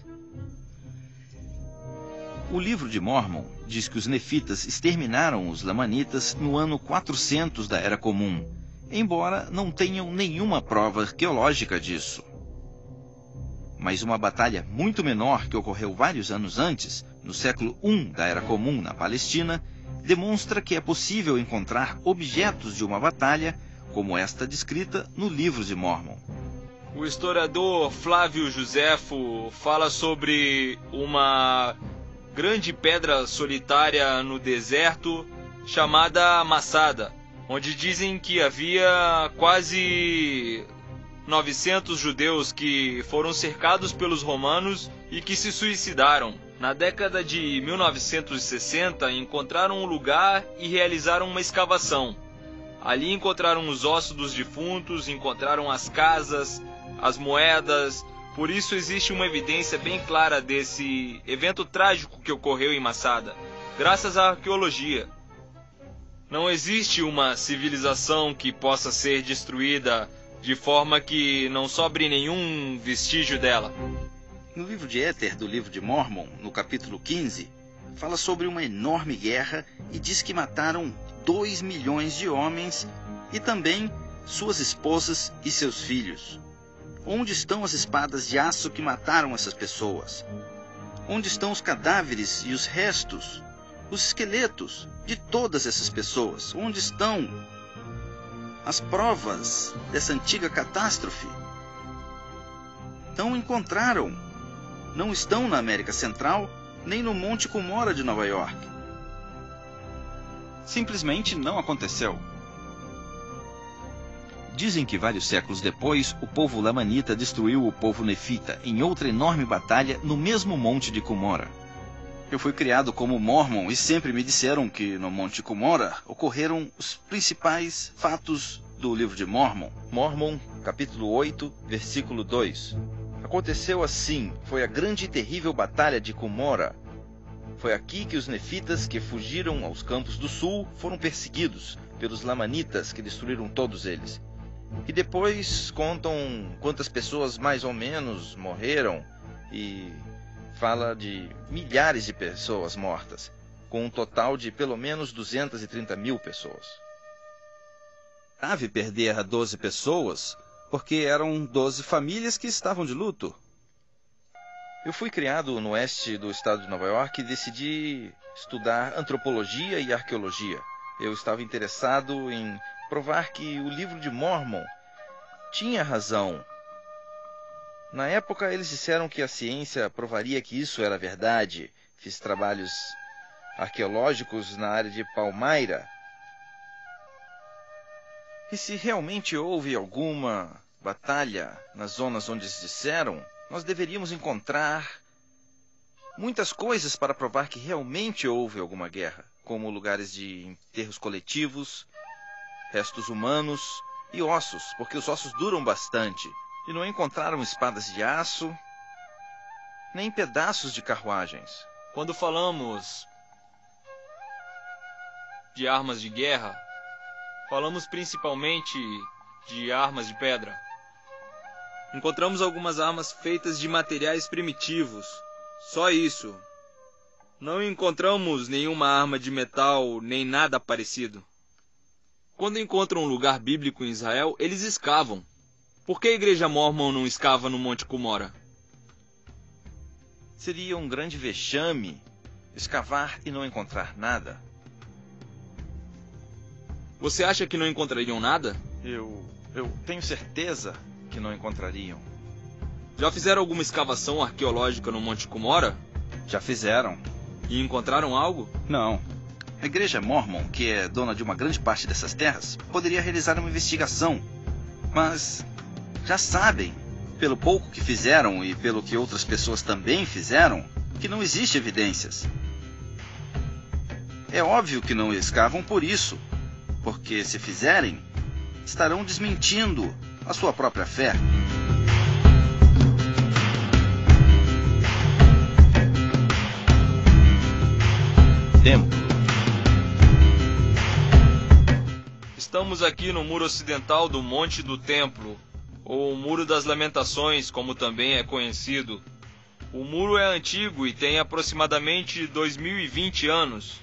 O Livro de Mórmon diz que os nefitas exterminaram os lamanitas no ano 400 da Era Comum, embora não tenham nenhuma prova arqueológica disso. Mas uma batalha muito menor que ocorreu vários anos antes, no século I da Era Comum na Palestina, demonstra que é possível encontrar objetos de uma batalha como esta descrita no Livro de Mórmon. O historiador Flávio Joséfo fala sobre uma grande pedra solitária no deserto chamada Massada, onde dizem que havia quase 900 judeus que foram cercados pelos romanos e que se suicidaram. Na década de 1960, encontraram um lugar e realizaram uma escavação. Ali encontraram os ossos dos defuntos, encontraram as casas, as moedas. Por isso existe uma evidência bem clara desse evento trágico que ocorreu em Massada, graças à arqueologia. Não existe uma civilização que possa ser destruída de forma que não sobre nenhum vestígio dela. No livro de Éter do Livro de Mórmon, no capítulo 15, fala sobre uma enorme guerra e diz que mataram 2 milhões de homens e também suas esposas e seus filhos. Onde estão as espadas de aço que mataram essas pessoas? Onde estão os cadáveres e os restos, os esqueletos de todas essas pessoas? Onde estão as provas dessa antiga catástrofe? Não encontraram. Não estão na América Central, nem no Monte Cumorah de Nova York. Simplesmente não aconteceu. Dizem que vários séculos depois, o povo lamanita destruiu o povo nefita em outra enorme batalha no mesmo Monte de Cumorah. Eu fui criado como mórmon e sempre me disseram que no Monte Cumorah ocorreram os principais fatos do Livro de Mórmon. Mórmon, capítulo 8, versículo 2. Aconteceu assim, foi a grande e terrível batalha de Cumorah. Foi aqui que os nefitas que fugiram aos campos do sul foram perseguidos pelos lamanitas, que destruíram todos eles. E depois contam quantas pessoas mais ou menos morreram e fala de milhares de pessoas mortas, com um total de pelo menos 230 mil pessoas. Grave perder 12 pessoas, porque eram 12 famílias que estavam de luto. Eu fui criado no oeste do estado de Nova York e decidi estudar antropologia e arqueologia. Eu estava interessado em provar que o livro de Mórmon tinha razão. Na época, eles disseram que a ciência provaria que isso era verdade. Fiz trabalhos arqueológicos na área de Palmyra. E se realmente houve alguma batalha nas zonas onde eles disseram, nós deveríamos encontrar muitas coisas para provar que realmente houve alguma guerra, como lugares de enterros coletivos, restos humanos e ossos, porque os ossos duram bastante. E não encontraram espadas de aço, nem pedaços de carruagens. Quando falamos de armas de guerra, falamos principalmente de armas de pedra. Encontramos algumas armas feitas de materiais primitivos. Só isso. Não encontramos nenhuma arma de metal, nem nada parecido. Quando encontram um lugar bíblico em Israel, eles escavam. Por que a igreja mórmon não escava no Monte Cumorah? Seria um grande vexame escavar e não encontrar nada. Você acha que não encontrariam nada? Eu tenho certeza que não encontrariam. Já fizeram alguma escavação arqueológica no Monte Cumorah? Já fizeram. E encontraram algo? Não. A igreja Mórmon, que é dona de uma grande parte dessas terras, poderia realizar uma investigação. Mas já sabem, pelo pouco que fizeram e pelo que outras pessoas também fizeram, que não existe evidências. É óbvio que não escavam por isso, porque se fizerem, estarão desmentindo a sua própria fé. Templo. Estamos aqui no muro ocidental do Monte do Templo, ou Muro das Lamentações, como também é conhecido. O muro é antigo e tem aproximadamente 2020 anos.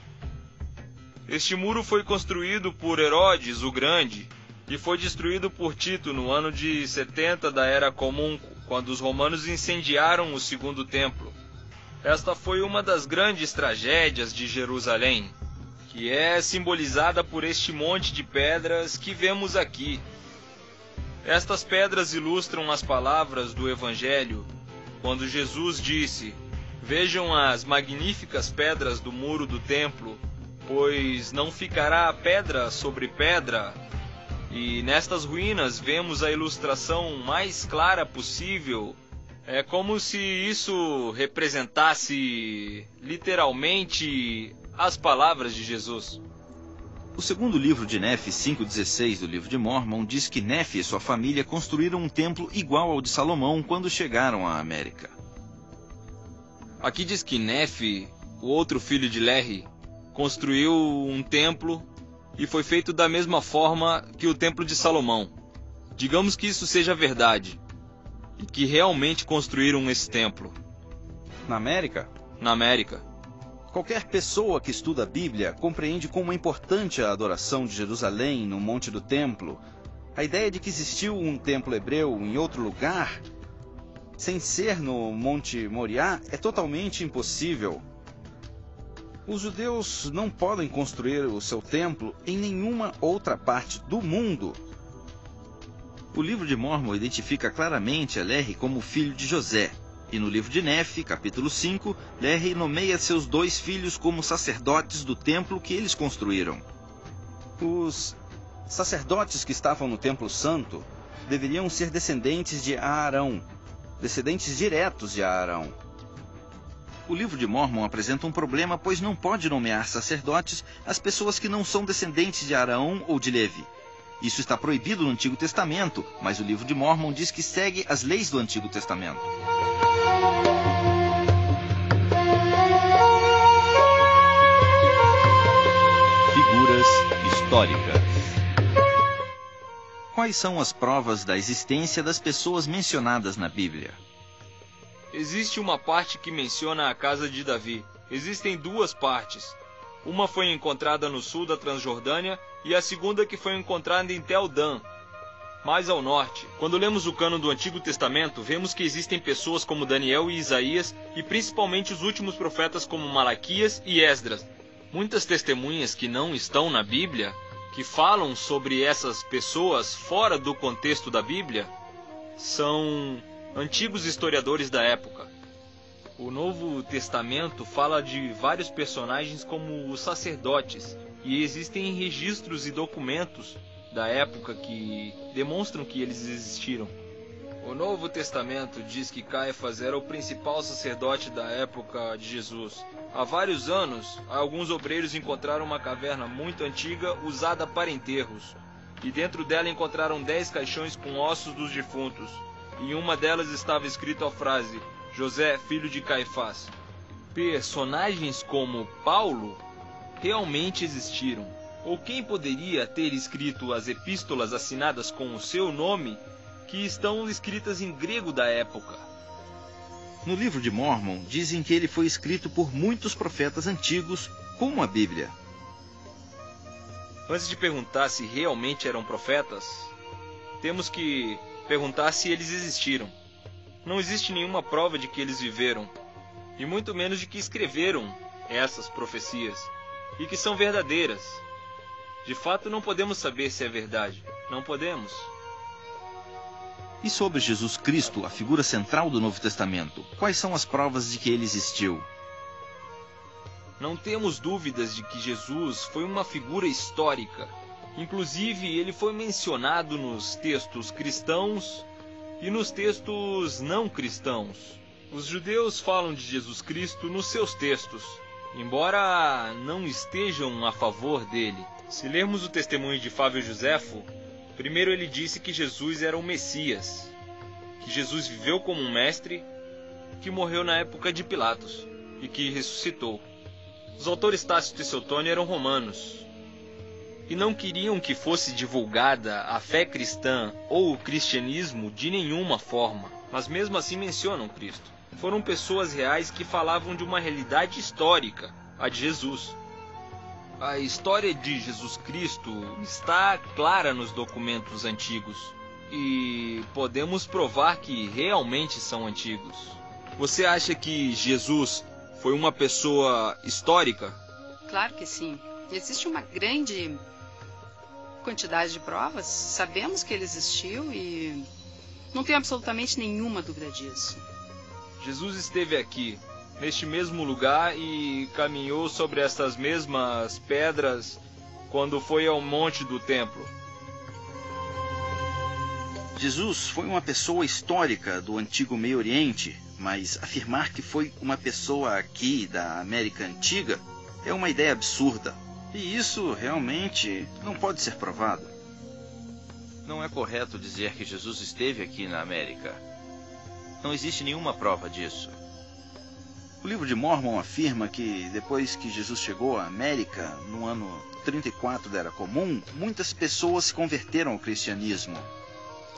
Este muro foi construído por Herodes o Grande e foi destruído por Tito no ano de 70 da Era Comum, quando os romanos incendiaram o segundo templo. Esta foi uma das grandes tragédias de Jerusalém, que é simbolizada por este monte de pedras que vemos aqui. Estas pedras ilustram as palavras do Evangelho, quando Jesus disse: "Vejam as magníficas pedras do muro do templo, pois não ficará pedra sobre pedra." E nestas ruínas vemos a ilustração mais clara possível. É como se isso representasse literalmente as palavras de Jesus. O segundo livro de Nefe 5,16 do livro de Mórmon diz que Nefe e sua família construíram um templo igual ao de Salomão quando chegaram à América. Aqui diz que Nefe, o outro filho de Lehi, construiu um templo e foi feito da mesma forma que o templo de Salomão. Digamos que isso seja verdade, e que realmente construíram esse templo. Na América? Na América. Qualquer pessoa que estuda a Bíblia compreende como é importante a adoração de Jerusalém no Monte do Templo. A ideia de que existiu um templo hebreu em outro lugar, sem ser no Monte Moriá, é totalmente impossível. Os judeus não podem construir o seu templo em nenhuma outra parte do mundo. O livro de Mórmon identifica claramente a Lehi como filho de José. E no livro de Nefe, capítulo 5, Lehi nomeia seus 2 filhos como sacerdotes do templo que eles construíram. Os sacerdotes que estavam no Templo Santo deveriam ser descendentes de Arão, descendentes diretos de Arão. O livro de Mórmon apresenta um problema, pois não pode nomear sacerdotes as pessoas que não são descendentes de Arão ou de Levi. Isso está proibido no Antigo Testamento, mas o livro de Mórmon diz que segue as leis do Antigo Testamento. históricas. Quais são as provas da existência das pessoas mencionadas na Bíblia? Existe uma parte que menciona a casa de Davi. Existem duas partes. Uma foi encontrada no sul da Transjordânia e a segunda que foi encontrada em Tel Dan, mais ao norte. Quando lemos o cânon do Antigo Testamento, vemos que existem pessoas como Daniel e Isaías e principalmente os últimos profetas como Malaquias e Esdras. Muitas testemunhas que não estão na Bíblia, que falam sobre essas pessoas fora do contexto da Bíblia, são antigos historiadores da época. O Novo Testamento fala de vários personagens como os sacerdotes, e existem registros e documentos da época que demonstram que eles existiram. O Novo Testamento diz que Caifás era o principal sacerdote da época de Jesus. Há vários anos, alguns obreiros encontraram uma caverna muito antiga usada para enterros, e dentro dela encontraram 10 caixões com ossos dos defuntos. Em uma delas estava escrito a frase: José, filho de Caifás. Personagens como Paulo realmente existiram. Ou quem poderia ter escrito as epístolas assinadas com o seu nome, que estão escritas em grego da época? No livro de Mórmon, dizem que ele foi escrito por muitos profetas antigos, como a Bíblia. Antes de perguntar se realmente eram profetas, temos que perguntar se eles existiram. Não existe nenhuma prova de que eles viveram, e muito menos de que escreveram essas profecias, e que são verdadeiras. De fato, não podemos saber se é verdade. Não podemos. E sobre Jesus Cristo, a figura central do Novo Testamento, quais são as provas de que ele existiu? Não temos dúvidas de que Jesus foi uma figura histórica. Inclusive, ele foi mencionado nos textos cristãos e nos textos não cristãos. Os judeus falam de Jesus Cristo nos seus textos, embora não estejam a favor dele. Se lermos o testemunho de Flávio Joséfo, primeiro ele disse que Jesus era o Messias, que Jesus viveu como um mestre, que morreu na época de Pilatos e que ressuscitou. Os autores Tácito e Suetônio eram romanos e não queriam que fosse divulgada a fé cristã ou o cristianismo de nenhuma forma, mas mesmo assim mencionam Cristo. Foram pessoas reais que falavam de uma realidade histórica, a de Jesus. A história de Jesus Cristo está clara nos documentos antigos e podemos provar que realmente são antigos. Você acha que Jesus foi uma pessoa histórica? Claro que sim. Existe uma grande quantidade de provas. Sabemos que ele existiu e não tenho absolutamente nenhuma dúvida disso. Jesus esteve aqui, neste mesmo lugar, e caminhou sobre essas mesmas pedras quando foi ao monte do templo. Jesus foi uma pessoa histórica do antigo Meio Oriente, mas afirmar que foi uma pessoa aqui da América Antiga é uma ideia absurda. E isso realmente não pode ser provado. Não é correto dizer que Jesus esteve aqui na América. Não existe nenhuma prova disso. O livro de Mórmon afirma que depois que Jesus chegou à América, no ano 34 da Era Comum, muitas pessoas se converteram ao cristianismo.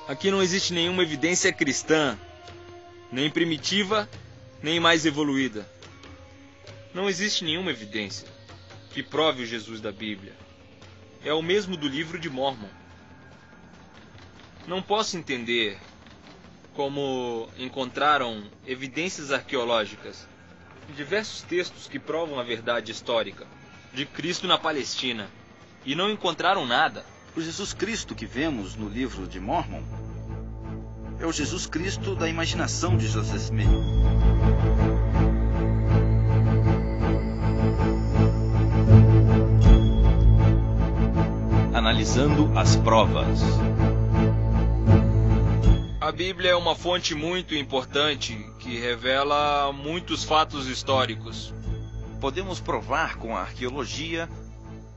Aqui não existe nenhuma evidência cristã, nem primitiva, nem mais evoluída. Não existe nenhuma evidência que prove o Jesus da Bíblia. É o mesmo do livro de Mórmon. Não posso entender como encontraram evidências arqueológicas em diversos textos que provam a verdade histórica de Cristo na Palestina e não encontraram nada. O Jesus Cristo que vemos no livro de Mórmon é o Jesus Cristo da imaginação de Joseph Smith. Analisando as provas. A Bíblia é uma fonte muito importante que revela muitos fatos históricos. Podemos provar com a arqueologia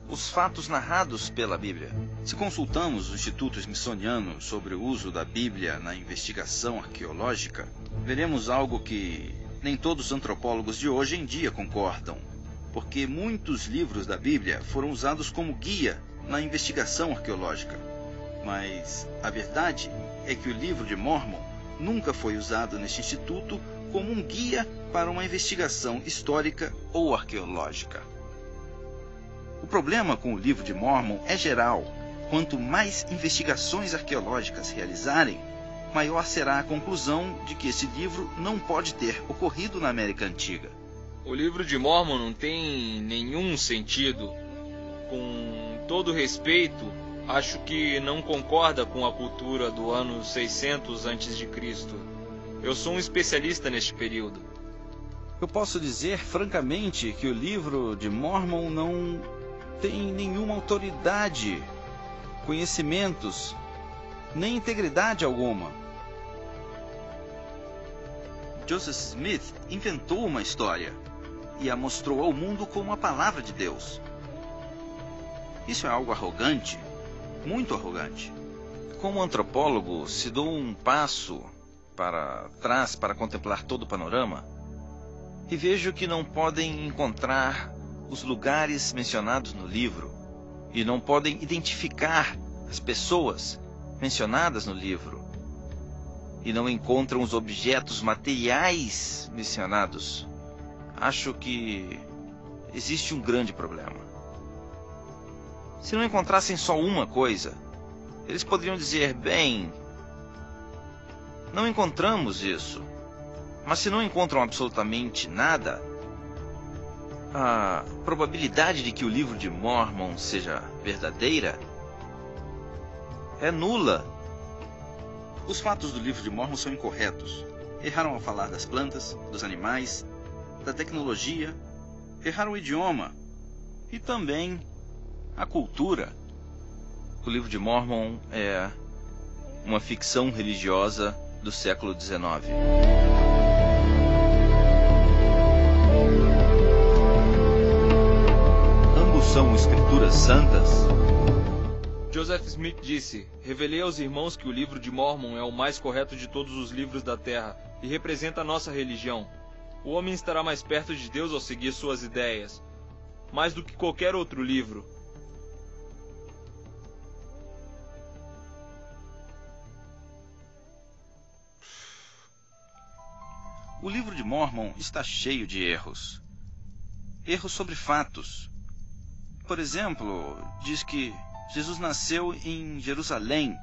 os fatos narrados pela Bíblia. Se consultamos o Instituto Smithsoniano sobre o uso da Bíblia na investigação arqueológica, veremos algo que nem todos os antropólogos de hoje em dia concordam. porque muitos livros da Bíblia foram usados como guia na investigação arqueológica. Mas a verdade é que o livro de Mórmon nunca foi usado neste instituto como um guia para uma investigação histórica ou arqueológica. O problema com o livro de Mórmon é geral. Quanto mais investigações arqueológicas realizarem, maior será a conclusão de que esse livro não pode ter ocorrido na América Antiga. O livro de Mórmon não tem nenhum sentido. Com todo respeito, acho que não concorda com a cultura do ano 600 a.C. Eu sou um especialista neste período. Eu posso dizer francamente que o livro de Mórmon não tem nenhuma autoridade, conhecimentos, nem integridade alguma. Joseph Smith inventou uma história e a mostrou ao mundo como a palavra de Deus. Isso é algo arrogante, muito arrogante. Como antropólogo, se dou um passo para trás para contemplar todo o panorama e vejo que não podem encontrar os lugares mencionados no livro e não podem identificar as pessoas mencionadas no livro e não encontram os objetos materiais mencionados, acho que existe um grande problema. Se não encontrassem só uma coisa, eles poderiam dizer, bem, não encontramos isso. Mas se não encontram absolutamente nada, a probabilidade de que o livro de Mórmon seja verdadeira é nula. Os fatos do livro de Mórmon são incorretos. Erraram ao falar das plantas, dos animais, da tecnologia, erraram o idioma E também a cultura. O livro de Mórmon é uma ficção religiosa do século XIX. Ambos são escrituras santas. Joseph Smith disse: revelei aos irmãos que o livro de Mórmon é o mais correto de todos os livros da Terra e representa a nossa religião. O homem estará mais perto de Deus ao seguir suas ideias, mais do que qualquer outro livro. O livro de Mórmon está cheio de erros. Erros sobre fatos. Por exemplo, diz que Jesus nasceu em Jerusalém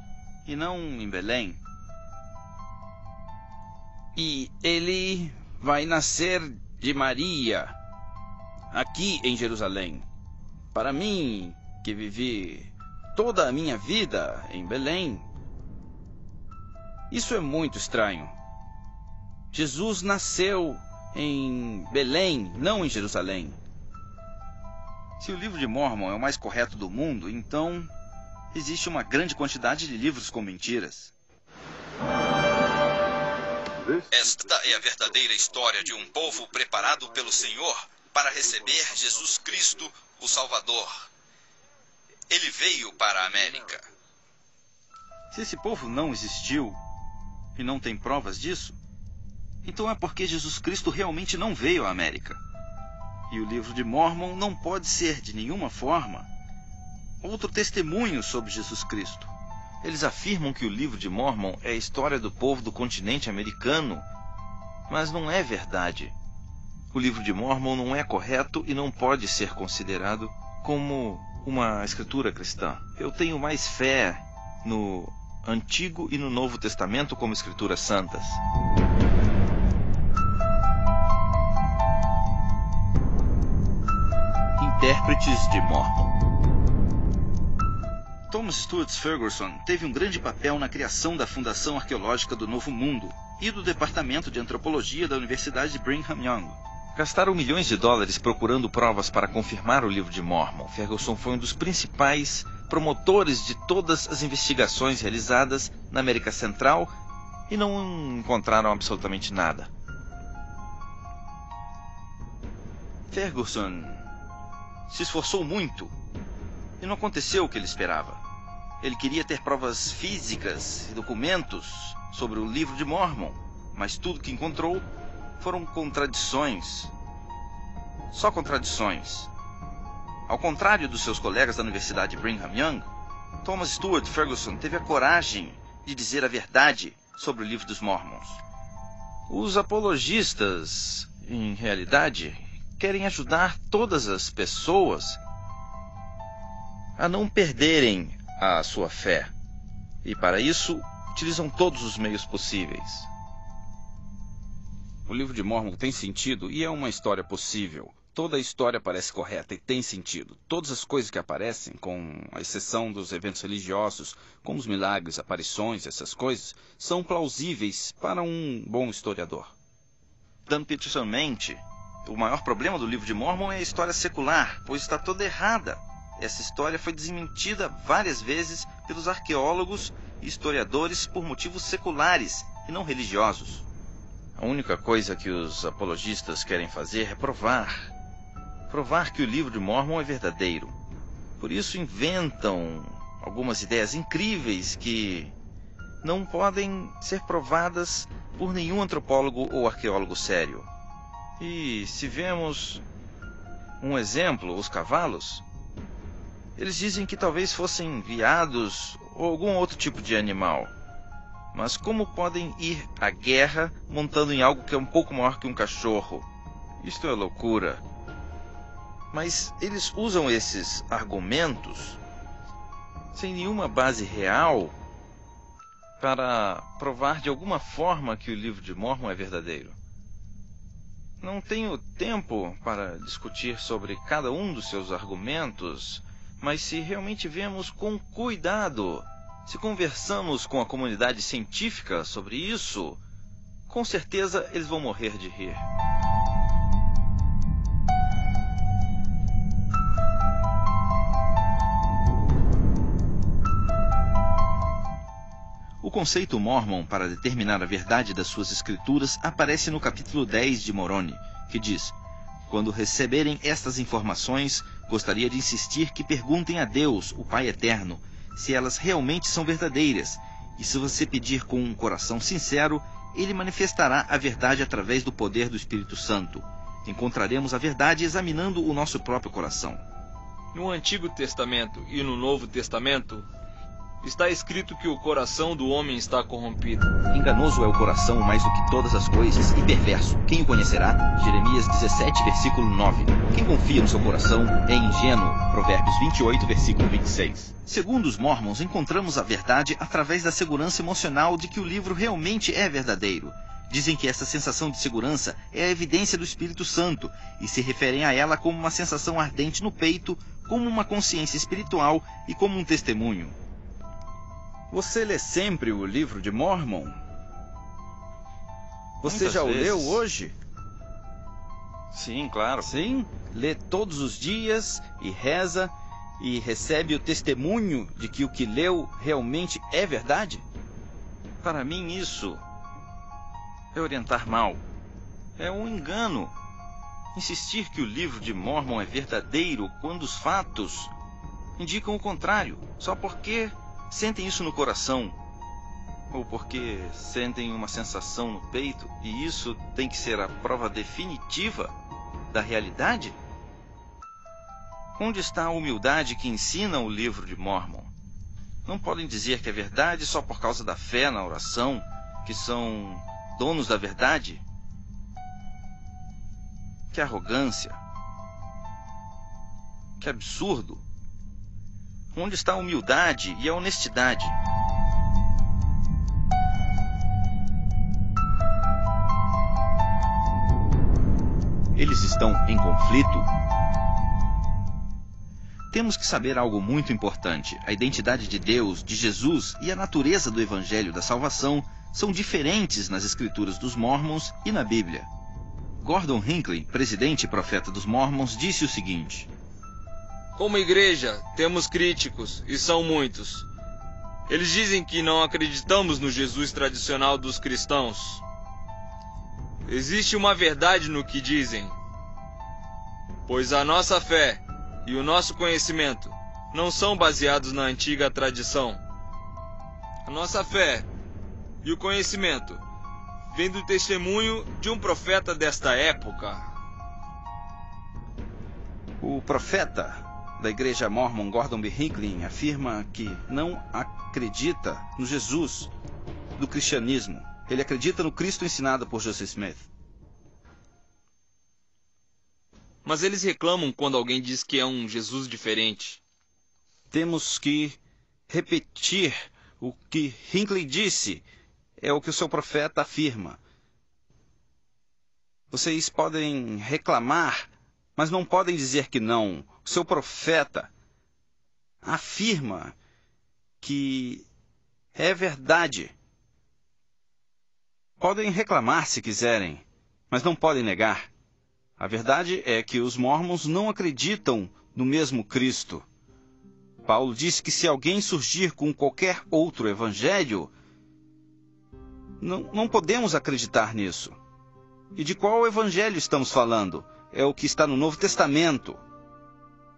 e não em Belém. E ele vai nascer de Maria, aqui em Jerusalém. Para mim, que vivi toda a minha vida em Belém, isso é muito estranho. Jesus nasceu em Belém, não em Jerusalém. Se o livro de Mórmon é o mais correto do mundo, então existe uma grande quantidade de livros com mentiras. Esta é a verdadeira história de um povo preparado pelo Senhor para receber Jesus Cristo, o Salvador. Ele veio para a América. Se esse povo não existiu e não tem provas disso, então é porque Jesus Cristo realmente não veio à América. E o livro de Mórmon não pode ser, de nenhuma forma, outro testemunho sobre Jesus Cristo. Eles afirmam que o livro de Mórmon é a história do povo do continente americano, mas não é verdade. O livro de Mórmon não é correto e não pode ser considerado como uma escritura cristã. Eu tenho mais fé no Antigo e no Novo Testamento como escrituras santas. Intérpretes de Mórmon. Thomas Stuart Ferguson teve um grande papel na criação da Fundação Arqueológica do Novo Mundo e do Departamento de Antropologia da Universidade de Brigham Young. Gastaram milhões de dólares procurando provas para confirmar o livro de Mórmon. Ferguson foi um dos principais promotores de todas as investigações realizadas na América Central e não encontraram absolutamente nada. Ferguson se esforçou muito e não aconteceu o que ele esperava. Ele queria ter provas físicas e documentos sobre o livro de Mórmon, mas tudo que encontrou foram contradições. só contradições. Ao contrário dos seus colegas da Universidade Brigham Young, Thomas Stuart Ferguson teve a coragem de dizer a verdade sobre o Livro dos Mormons. Os apologistas, em realidade, querem ajudar todas as pessoas a não perderem a sua fé. E para isso, utilizam todos os meios possíveis. O Livro de Mórmon tem sentido e é uma história possível. Toda a história parece correta e tem sentido. Todas as coisas que aparecem, com a exceção dos eventos religiosos, como os milagres, aparições, essas coisas, são plausíveis para um bom historiador. Dan Peterson mente, o maior problema do Livro de Mórmon é a história secular, pois está toda errada. Essa história foi desmentida várias vezes pelos arqueólogos e historiadores por motivos seculares e não religiosos. A única coisa que os apologistas querem fazer é provar que o Livro de Mórmon é verdadeiro. Por isso inventam algumas ideias incríveis que não podem ser provadas por nenhum antropólogo ou arqueólogo sério. E se vemos um exemplo, os cavalos, eles dizem que talvez fossem veados ou algum outro tipo de animal. Mas como podem ir à guerra montando em algo que é um pouco maior que um cachorro? Isto é loucura. Mas eles usam esses argumentos sem nenhuma base real para provar de alguma forma que o Livro de Mórmon é verdadeiro. Não tenho tempo para discutir sobre cada um dos seus argumentos, mas se realmente vemos com cuidado, se conversamos com a comunidade científica sobre isso, com certeza eles vão morrer de rir. O conceito Mormon para determinar a verdade das suas escrituras aparece no capítulo 10 de Moroni, que diz: quando receberem estas informações, gostaria de insistir que perguntem a Deus, o Pai Eterno, se elas realmente são verdadeiras, e se você pedir com um coração sincero, ele manifestará a verdade através do poder do Espírito Santo. Encontraremos a verdade examinando o nosso próprio coração. No Antigo Testamento e no Novo Testamento, está escrito que o coração do homem está corrompido. Enganoso é o coração mais do que todas as coisas e perverso. Quem o conhecerá? Jeremias 17, versículo 9. Quem confia no seu coração é ingênuo. Provérbios 28, versículo 26. Segundo os Mormons, encontramos a verdade através da segurança emocional de que o livro realmente é verdadeiro. Dizem que essa sensação de segurança é a evidência do Espírito Santo e se referem a ela como uma sensação ardente no peito, como uma consciência espiritual e como um testemunho. Você lê sempre o Livro de Mórmon? Você Muitas já o vezes. leu hoje? Sim, claro. Sim? Lê todos os dias e reza e recebe o testemunho de que o que leu realmente é verdade? Para mim isso é orientar mal. É um engano. Insistir que o Livro de Mórmon é verdadeiro quando os fatos indicam o contrário, só porque sentem isso no coração, ou porque sentem uma sensação no peito, e isso tem que ser a prova definitiva da realidade? Onde está a humildade que ensina o Livro de Mórmon? Não podem dizer que é verdade só por causa da fé na oração, que são donos da verdade? Que arrogância! Que absurdo! Onde está a humildade e a honestidade? Eles estão em conflito? Temos que saber algo muito importante. A identidade de Deus, de Jesus e a natureza do Evangelho da Salvação são diferentes nas Escrituras dos Mormons e na Bíblia. Gordon Hinckley, presidente e profeta dos Mormons, disse o seguinte: como igreja, temos críticos, e são muitos. Eles dizem que não acreditamos no Jesus tradicional dos cristãos. Existe uma verdade no que dizem, pois a nossa fé e o nosso conhecimento não são baseados na antiga tradição. A nossa fé e o conhecimento vêm do testemunho de um profeta desta época. O profeta da igreja Mormon, Gordon B. Hinckley, afirma que não acredita no Jesus do cristianismo. Ele acredita no Cristo ensinado por Joseph Smith. Mas eles reclamam quando alguém diz que é um Jesus diferente. Temos que repetir o que Hinckley disse. É o que o seu profeta afirma. Vocês podem reclamar, mas não podem dizer que não. O seu profeta afirma que é verdade. Podem reclamar se quiserem, mas não podem negar. A verdade é que os mormons não acreditam no mesmo Cristo. Paulo disse que se alguém surgir com qualquer outro evangelho, não podemos acreditar nisso. E de qual evangelho estamos falando? É o que está no Novo Testamento.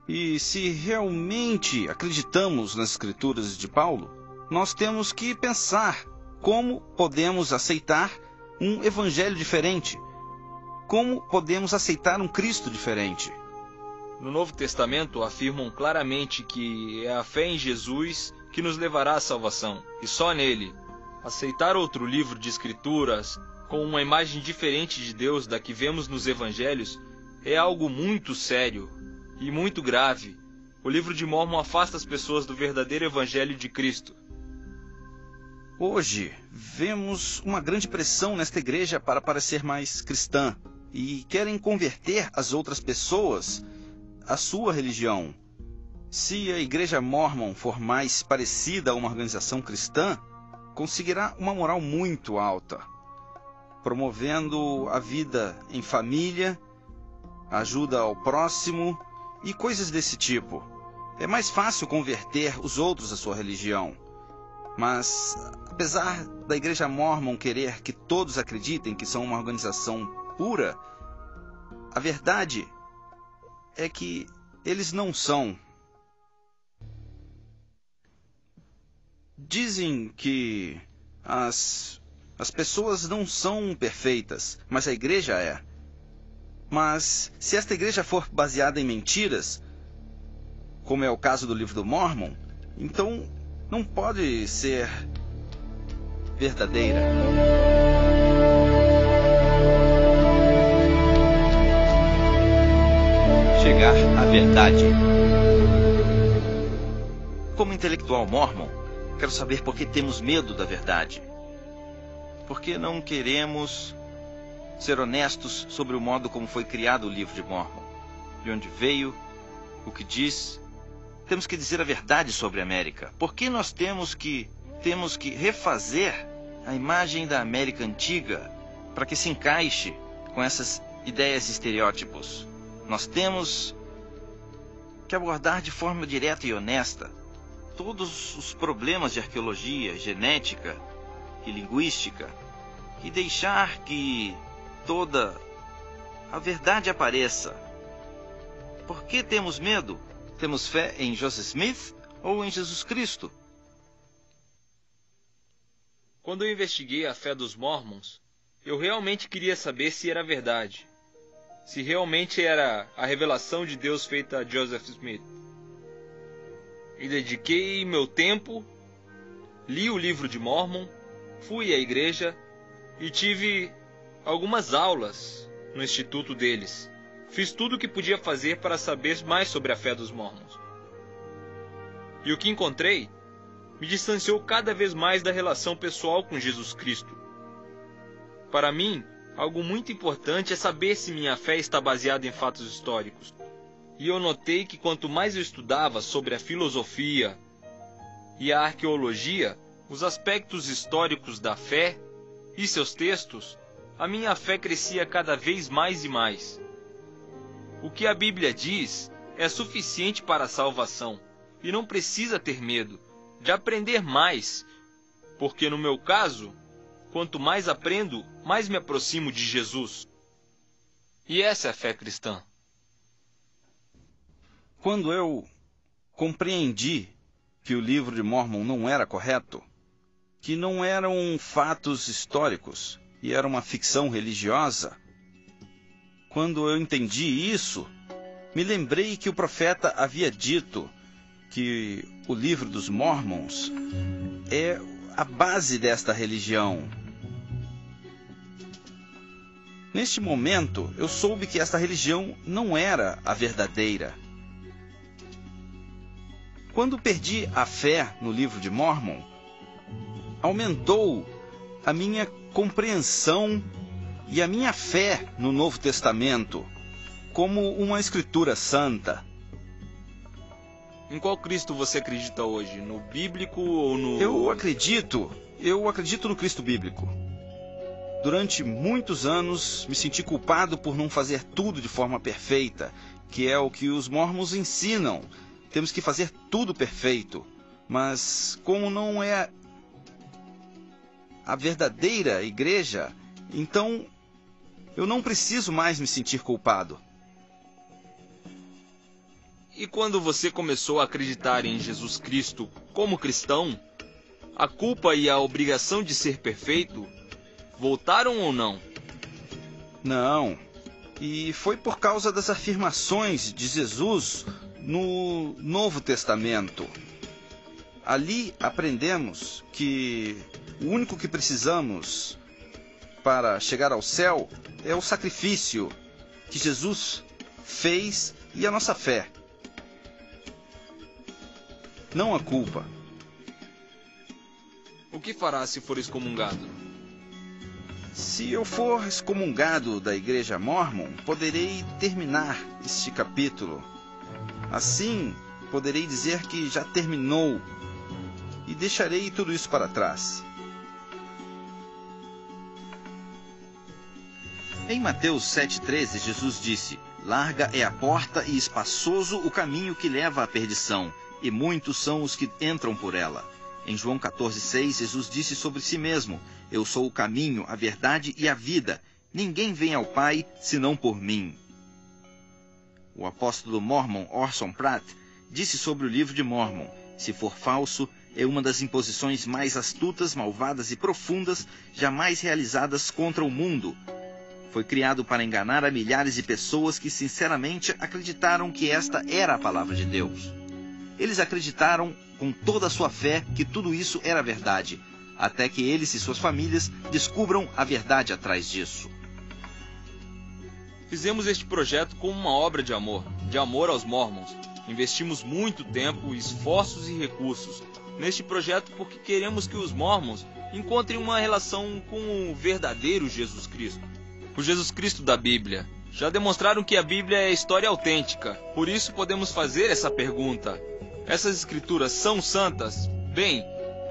E se realmente acreditamos nas Escrituras de Paulo, nós temos que pensar como podemos aceitar um evangelho diferente. Como podemos aceitar um Cristo diferente? No Novo Testamento afirmam claramente que é a fé em Jesus que nos levará à salvação, e só nele. Aceitar outro livro de Escrituras com uma imagem diferente de Deus da que vemos nos Evangelhos é algo muito sério e muito grave. O livro de Mórmon afasta as pessoas do verdadeiro Evangelho de Cristo. Hoje, vemos uma grande pressão nesta igreja para parecer mais cristã e querem converter as outras pessoas à sua religião. Se a igreja Mormon for mais parecida a uma organização cristã, conseguirá uma moral muito alta, promovendo a vida em família, ajuda ao próximo e coisas desse tipo. É mais fácil converter os outros à sua religião. Mas, apesar da igreja Mormon querer que todos acreditem que são uma organização pura, a verdade é que eles não são. Dizem que as pessoas não são perfeitas, mas a igreja é. Mas se esta igreja for baseada em mentiras, como é o caso do livro do Mormon, então não pode ser verdadeira. Chegar à verdade. Como intelectual mormon, quero saber por que temos medo da verdade. Por que não queremos ser honestos sobre o modo como foi criado o livro de Mormon? De onde veio, o que diz. Temos que dizer a verdade sobre a América. Por que nós temos que refazer a imagem da América antiga para que se encaixe com essas ideias e estereótipos? Nós temos que abordar de forma direta e honesta todos os problemas de arqueologia, genética e linguística e deixar que toda a verdade apareça. Por que temos medo? Temos fé em Joseph Smith ou em Jesus Cristo? Quando eu investiguei a fé dos Mormons, eu realmente queria saber se era verdade. Se realmente era a revelação de Deus feita a Joseph Smith. E dediquei meu tempo, li o livro de Mormon, fui à igreja e tive algumas aulas no instituto deles. Fiz tudo o que podia fazer para saber mais sobre a fé dos Mormons. E o que encontrei me distanciou cada vez mais da relação pessoal com Jesus Cristo. Para mim, algo muito importante é saber se minha fé está baseada em fatos históricos. E eu notei que quanto mais eu estudava sobre a filosofia e a arqueologia, os aspectos históricos da fé e seus textos, a minha fé crescia cada vez mais e mais. O que a Bíblia diz é suficiente para a salvação, e não precisa ter medo de aprender mais, porque no meu caso, quanto mais aprendo, mais me aproximo de Jesus. E essa é a fé cristã. Quando eu compreendi que o livro de Mormon não era correto, que não eram fatos históricos e era uma ficção religiosa, quando eu entendi isso, me lembrei que o profeta havia dito que o livro dos Mormons é a base desta religião. Neste momento, eu soube que esta religião não era a verdadeira. Quando perdi a fé no livro de Mormon, aumentou a minha compreensão e a minha fé no Novo Testamento como uma escritura santa. Em qual Cristo você acredita hoje? No bíblico ou no... Eu acredito no Cristo bíblico. Durante muitos anos me senti culpado por não fazer tudo de forma perfeita, que é o que os mormons ensinam. Temos que fazer tudo perfeito. Mas como não é a verdadeira igreja, então eu não preciso mais me sentir culpado. E quando você começou a acreditar em Jesus Cristo como cristão, a culpa e a obrigação de ser perfeito voltaram ou não? Não. E foi por causa das afirmações de Jesus no Novo Testamento. Ali aprendemos que o único que precisamos para chegar ao céu é o sacrifício que Jesus fez e a nossa fé. Não a culpa. O que fará se for excomungado? Se eu for excomungado da Igreja Mormon, poderei terminar este capítulo. Assim, poderei dizer que já terminou e deixarei tudo isso para trás. Em Mateus 7,13, Jesus disse: "Larga é a porta e espaçoso o caminho que leva à perdição, e muitos são os que entram por ela." Em João 14,6, Jesus disse sobre si mesmo: "Eu sou o caminho, a verdade e a vida. Ninguém vem ao Pai senão por mim." O apóstolo Mormon Orson Pratt disse sobre o livro de Mormon: "Se for falso, é uma das imposições mais astutas, malvadas e profundas jamais realizadas contra o mundo. Foi criado para enganar a milhares de pessoas que sinceramente acreditaram que esta era a palavra de Deus. Eles acreditaram com toda a sua fé que tudo isso era verdade, até que eles e suas famílias descubram a verdade atrás disso." Fizemos este projeto como uma obra de amor aos Mormons. Investimos muito tempo, esforços e recursos neste projeto porque queremos que os Mormons encontrem uma relação com o verdadeiro Jesus Cristo. O Jesus Cristo da Bíblia. Já demonstraram que a Bíblia é história autêntica, por isso podemos fazer essa pergunta: essas escrituras são santas? Bem,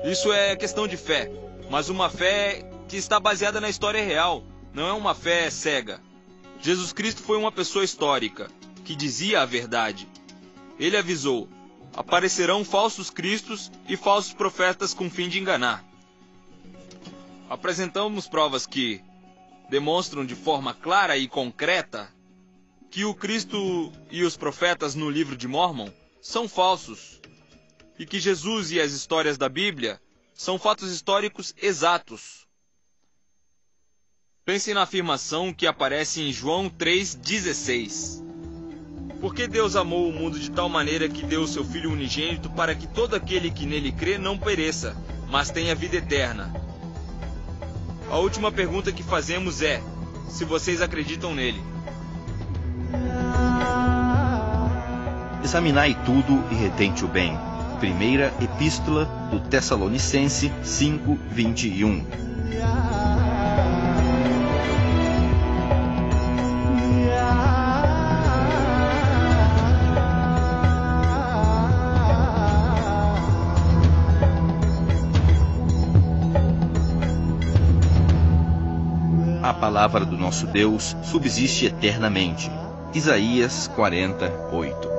isso é questão de fé, mas uma fé que está baseada na história real, não é uma fé cega. Jesus Cristo foi uma pessoa histórica, que dizia a verdade. Ele avisou: aparecerão falsos cristos e falsos profetas com fim de enganar. Apresentamos provas que demonstram de forma clara e concreta que o Cristo e os profetas no livro de Mormon são falsos, e que Jesus e as histórias da Bíblia são fatos históricos exatos. Pense na afirmação que aparece em João 3,16. Porque Deus amou o mundo de tal maneira que deu o seu Filho unigênito para que todo aquele que nele crê não pereça, mas tenha vida eterna. A última pergunta que fazemos é: se vocês acreditam nele. Examinai tudo e retente o bem. Primeira Epístola do Tessalonicense 5:21. A palavra do nosso Deus subsiste eternamente. Isaías 40:8.